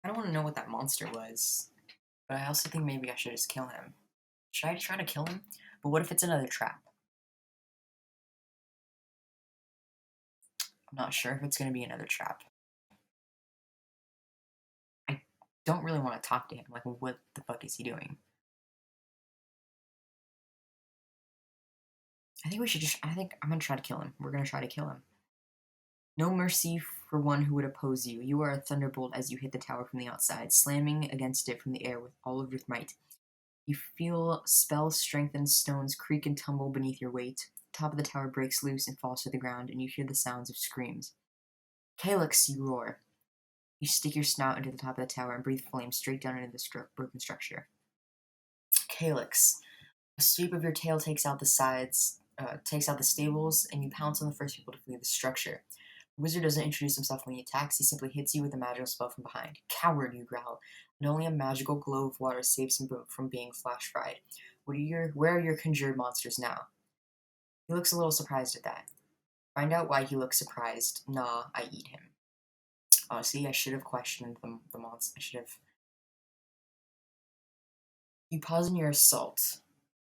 S1: I don't want to know what that monster was, but I also think maybe I should just kill him. Should I try to kill him? But what if it's another trap? I'm not sure if it's going to be another trap. I don't really want to talk to him. Like, what the fuck is he doing? I think we should just. I think I'm going to try to kill him. We're going to try to kill him. No mercy for one who would oppose you. You are a thunderbolt as you hit the tower from the outside, slamming against it from the air with all of your might. You feel spells strengthened stones creak and tumble beneath your weight. The top of the tower breaks loose and falls to the ground, and you hear the sounds of screams. Calyx, you roar. You stick your snout into the top of the tower and breathe flame straight down into the broken structure. Calyx. A sweep of your tail takes out the sides, takes out the stables, and you pounce on the first people to flee the structure. The wizard doesn't introduce himself when he attacks, he simply hits you with a magical spell from behind. Coward, you growl, and only a magical glow of water saves him from being flash fried. Where are your conjured monsters now? He looks a little surprised at that. Find out why he looks surprised. Nah, I eat him. Oh, see, I should have questioned the monster. I should have. You pause in your assault.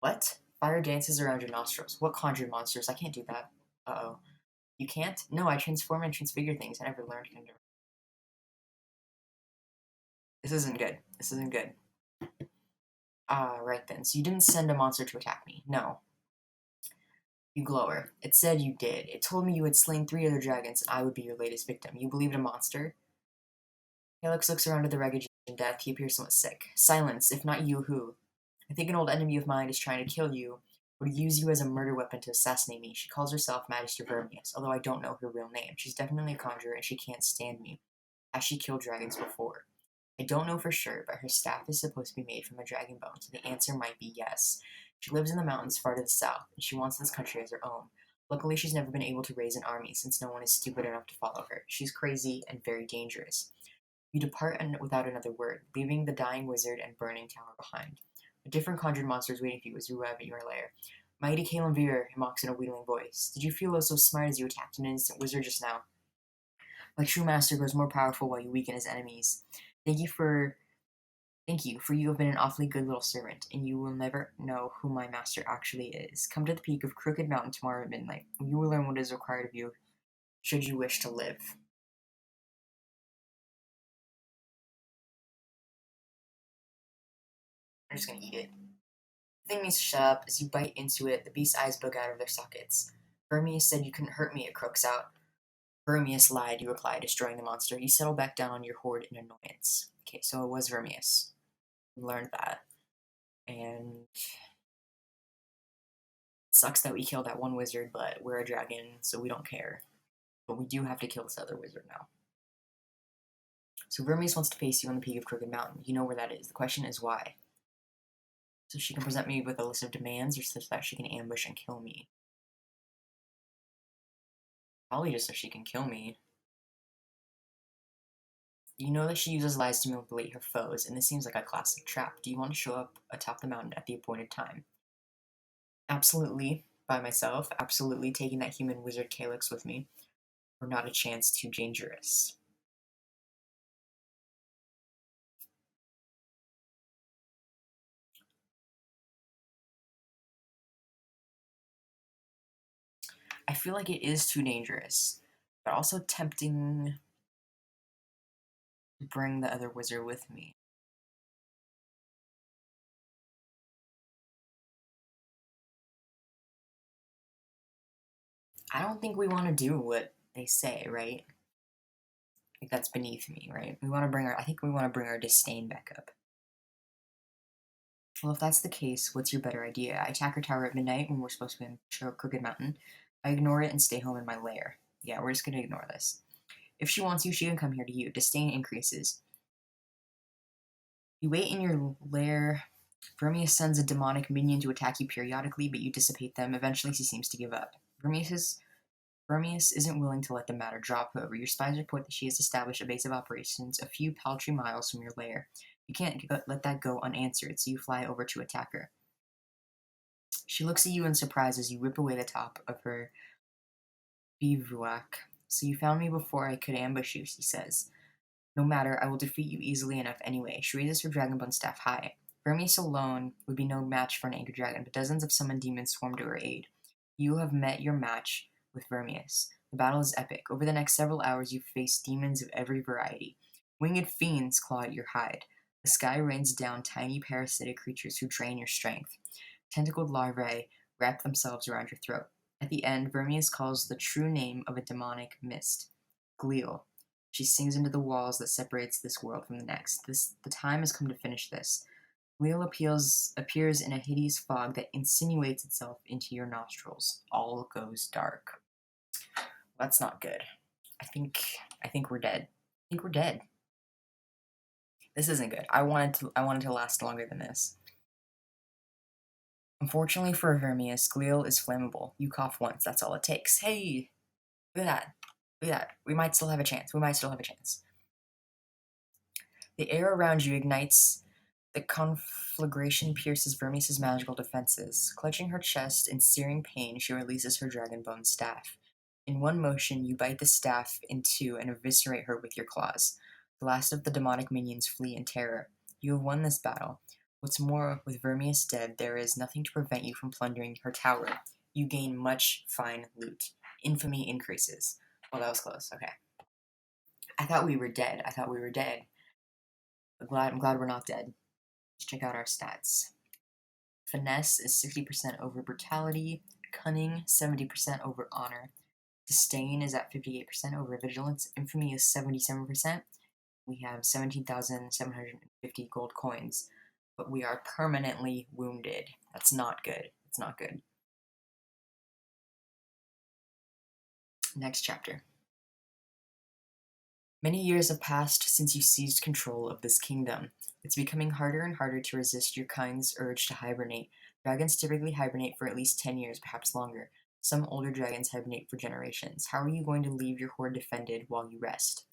S1: What? Fire dances around your nostrils. What conjured monsters? I can't do that. Uh-oh. You can't? No, I transform and transfigure things. I never learned conjure. This isn't good. This isn't good. Right then. So you didn't send a monster to attack me. No. You glower. It said you did. It told me you had slain 3 other dragons and I would be your latest victim. You believed a monster? Calyx looks around at the wreckage in death. He appears somewhat sick. Silence. If not you, who? I think an old enemy of mine is trying to kill you, would use you as a murder weapon to assassinate me. She calls herself Magister Vermius, although I don't know her real name. She's definitely a conjurer, and she can't stand me. Has she killed dragons before? I don't know for sure, but her staff is supposed to be made from a dragon bone, so the answer might be yes. She lives in the mountains far to the south, and she wants this country as her own. Luckily, she's never been able to raise an army, since no one is stupid enough to follow her. She's crazy and very dangerous. You depart without another word, leaving the dying wizard and burning tower behind. A different conjured monster is waiting for you as you arrive at your lair. Mighty Kalen Veer, he mocks in a wheedling voice. Did you feel so smart as you attacked an innocent wizard just now? My true master grows more powerful while you weaken his enemies. Thank you, for you have been an awfully good little servant, and you will never know who my master actually is. Come to the peak of Crooked Mountain tomorrow at midnight. You will learn what is required of you, should you wish to live. I'm just gonna eat it. The thing means to shut up. As you bite into it, the beast's eyes bug out of their sockets. Vermius said you couldn't hurt me, it croaks out. Vermius lied, you reply, destroying the monster. You settle back down on your hoard in annoyance. Okay, so it was Vermius. We learned that. And it sucks that we killed that one wizard, but we're a dragon, so we don't care. But we do have to kill this other wizard now. So Vermius wants to face you on the peak of Crooked Mountain. You know where that is. The question is why. So she can present me with a list of demands, or such that she can ambush and kill me. Probably just so she can kill me. You know that she uses lies to manipulate her foes, and this seems like a classic trap. Do you want to show up atop the mountain at the appointed time? Absolutely, by myself. Absolutely, taking that human wizard Calyx with me. Or not a chance too dangerous. I feel like it is too dangerous, but also tempting to bring the other wizard with me. I don't think we want to do what they say, right? Like that's beneath me, right? We want to bring our. I think we want to bring our disdain back up. Well, if that's the case, what's your better idea? I attack her tower at midnight when we're supposed to be in Crooked Mountain. I ignore it and stay home in my lair. Yeah, we're just gonna ignore this. If she wants you, she can come here to you. Disdain increases. You wait in your lair. Vermius sends a demonic minion to attack you periodically, but you dissipate them. Eventually, she seems to give up. Vermius isn't willing to let the matter drop, however. Your spies report that she has established a base of operations a few paltry miles from your lair. You can't let that go unanswered, so you fly over to attack her. She looks at you in surprise as you rip away the top of her bivouac. So you found me before I could ambush you, she says. No matter, I will defeat you easily enough anyway. She raises her dragonbone staff high. Vermius alone would be no match for an angry dragon, but dozens of summoned demons swarm to her aid. You have met your match with Vermius. The battle is epic. Over the next several hours, you face demons of every variety. Winged fiends claw at your hide. The sky rains down tiny parasitic creatures who drain your strength. Tentacled larvae wrap themselves around your throat. At the end, Vermius calls the true name of a demonic mist, Gliel. She sings into the walls that separates this world from the next. The time has come to finish this. Gliel appears in a hideous fog that insinuates itself into your nostrils. All goes dark. That's not good. I think we're dead. I think we're dead. This isn't good. I wanted to last longer than this. Unfortunately for Vermius, Gliel is flammable. You cough once, that's all it takes. Hey! Look at that. Look at that. We might still have a chance. The air around you ignites. The conflagration pierces Vermius' magical defenses. Clutching her chest in searing pain, she releases her dragonbone staff. In one motion, you bite the staff in two and eviscerate her with your claws. The last of the demonic minions flee in terror. You have won this battle. What's more, with Vermius dead, there is nothing to prevent you from plundering her tower. You gain much fine loot. Infamy increases. Well, that was close. Okay. I thought we were dead. I'm glad we're not dead. Let's check out our stats. Finesse is 60% over brutality. Cunning, 70% over honor. Disdain is at 58% over vigilance. Infamy is 77%. We have 17,750 gold coins. But we are permanently wounded. That's not good. It's not good. Next chapter. Many years have passed since you seized control of this kingdom. It's becoming harder and harder to resist your kind's urge to hibernate. Dragons typically hibernate for at least 10 years, perhaps longer. Some older dragons hibernate for generations. How are you going to leave your horde defended while you rest?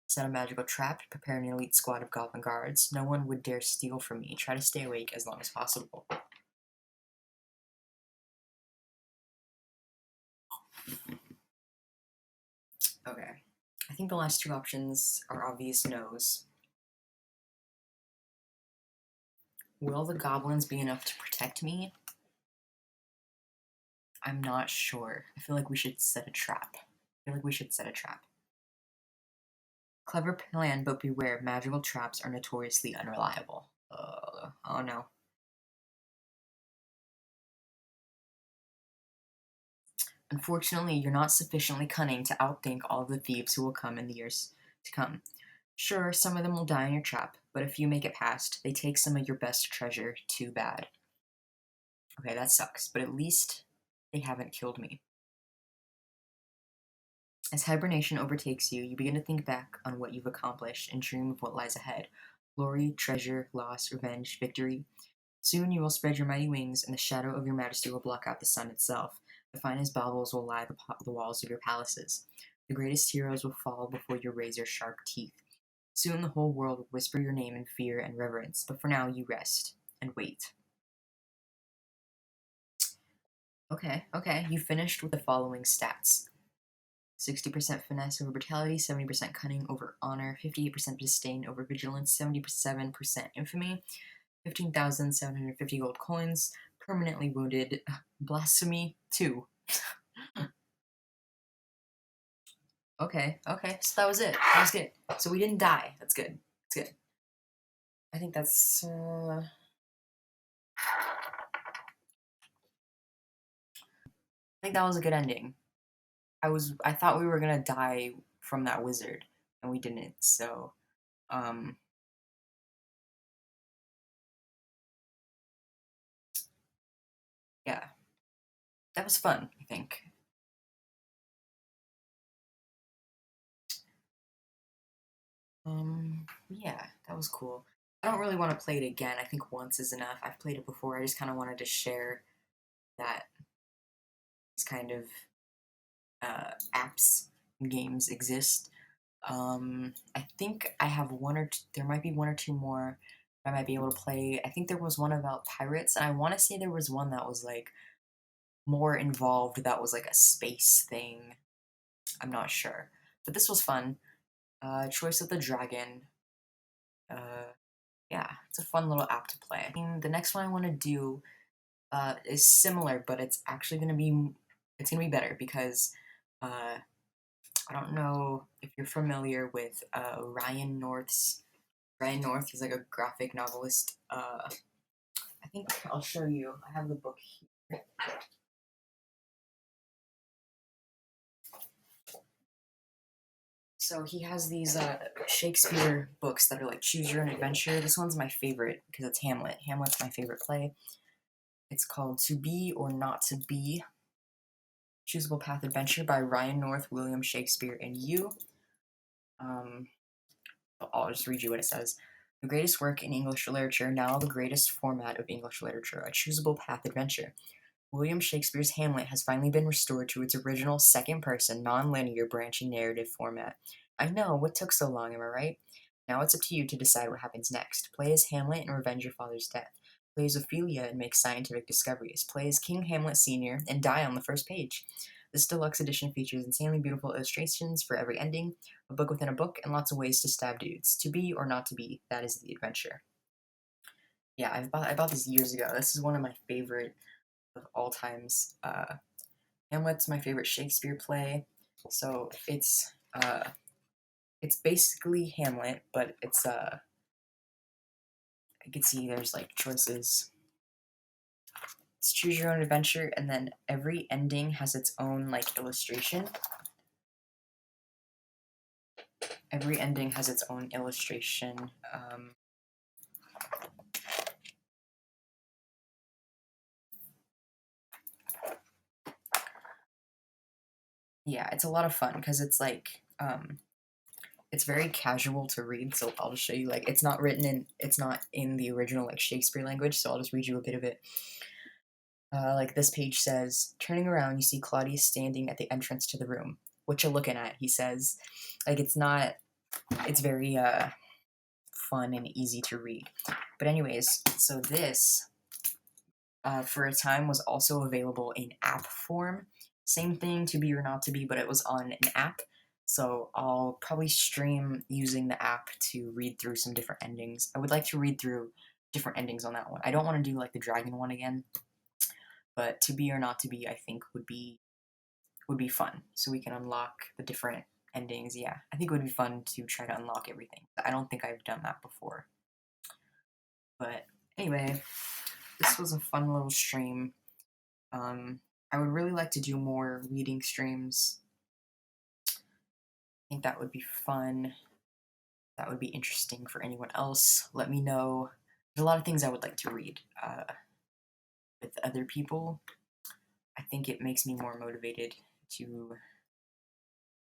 S1: Set a magical trap, prepare an elite squad of goblin guards. No one would dare steal from me. Try to stay awake as long as possible. Okay. I think the last two options are obvious no's. Will the goblins be enough to protect me? I'm not sure. I feel like we should set a trap. Clever plan, but beware, magical traps are notoriously unreliable. Oh no. Unfortunately, you're not sufficiently cunning to outthink all of the thieves who will come in the years to come. Sure, some of them will die in your trap, but if you make it past, they take some of your best treasure. Too bad. Okay, that sucks, but at least they haven't killed me. As hibernation overtakes you, you begin to think back on what you've accomplished and dream of what lies ahead. Glory, treasure, loss, revenge, victory. Soon you will spread your mighty wings, and the shadow of your majesty will block out the sun itself. The finest baubles will lie the walls of your palaces. The greatest heroes will fall before your razor-sharp teeth. Soon the whole world will whisper your name in fear and reverence, but for now you rest and wait. Okay, you finished with the following stats. 60% finesse over brutality, 70% cunning over honor, 58% disdain over vigilance, 77% infamy, 15,750 gold coins, permanently wounded, blasphemy 2. Okay, okay, so that was it. That was good. So we didn't die. That's good. That's good. I think I think that was a good ending. I thought we were gonna die from that wizard, and we didn't. So, um, yeah, that was fun. I think. Yeah, that was cool. I don't really want to play it again. I think once is enough. I've played it before. I just kind of wanted to share that these kind of apps and games exist. I think I have there might be one or two more I might be able to play. I think there was one about pirates, and I want to say there was one that was like more involved. That was like a space thing. I'm not sure, but this was fun. Choice of the Dragon. Uh, yeah, it's a fun little app to play. The next one I want to do is similar, but it's gonna be better because uh, I don't know if you're familiar with Ryan North's. Ryan North is like a graphic novelist. I think I'll show you. I have the book here. So he has these Shakespeare books that are like choose your own adventure. This one's my favorite because it's Hamlet. Hamlet's my favorite play. It's called To Be or Not to Be, Choosable Path Adventure by Ryan North, William Shakespeare, and you. Um, I'll just read you what it says. The greatest work in English literature, now the greatest format of English literature, a choosable path adventure. William Shakespeare's Hamlet has finally been restored to its original second-person, non-linear, branching narrative format. I know, what took so long, am I right? Now it's up to you to decide what happens next. Play as Hamlet and revenge your father's death. Play as Ophelia and make scientific discoveries. Play as King Hamlet Sr. and die on the first page. This deluxe edition features insanely beautiful illustrations for every ending, a book within a book, and lots of ways to stab dudes. To be or not to be, that is the adventure. Yeah, I bought this years ago. This is one of my favorite of all times. Hamlet's my favorite Shakespeare play, so it's basically Hamlet, but you can see there's like choices. It's choose your own adventure, and then every ending has its own like illustration. Every ending has its own illustration. Yeah, it's a lot of fun because it's very casual to read. So I'll just show you like it's not in the original like Shakespeare language. So I'll just read you a bit of it. Like this page says, turning around, you see Claudius standing at the entrance to the room. What you looking at? He says, like it's very fun and easy to read. But anyways, so this for a time was also available in app form. Same thing, to be or not to be, but it was on an app. So I'll probably stream using the app to read through some different endings. I would like to read through different endings on that one. I don't want to do like the dragon one again, but to be or not to be, I think would be fun. So we can unlock the different endings. Yeah, I think it would be fun to try to unlock everything. I don't think I've done that before. But anyway, this was a fun little stream. I would really like to do more reading streams. I think that would be fun. That would be interesting for anyone else. Let me know. There's a lot of things I would like to read with other people. I think it makes me more motivated to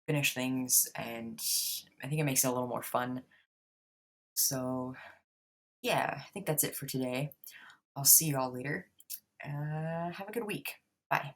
S1: finish things, and I think it makes it a little more fun. So, yeah, I think that's it for today. I'll see you all later. Have a good week. Bye.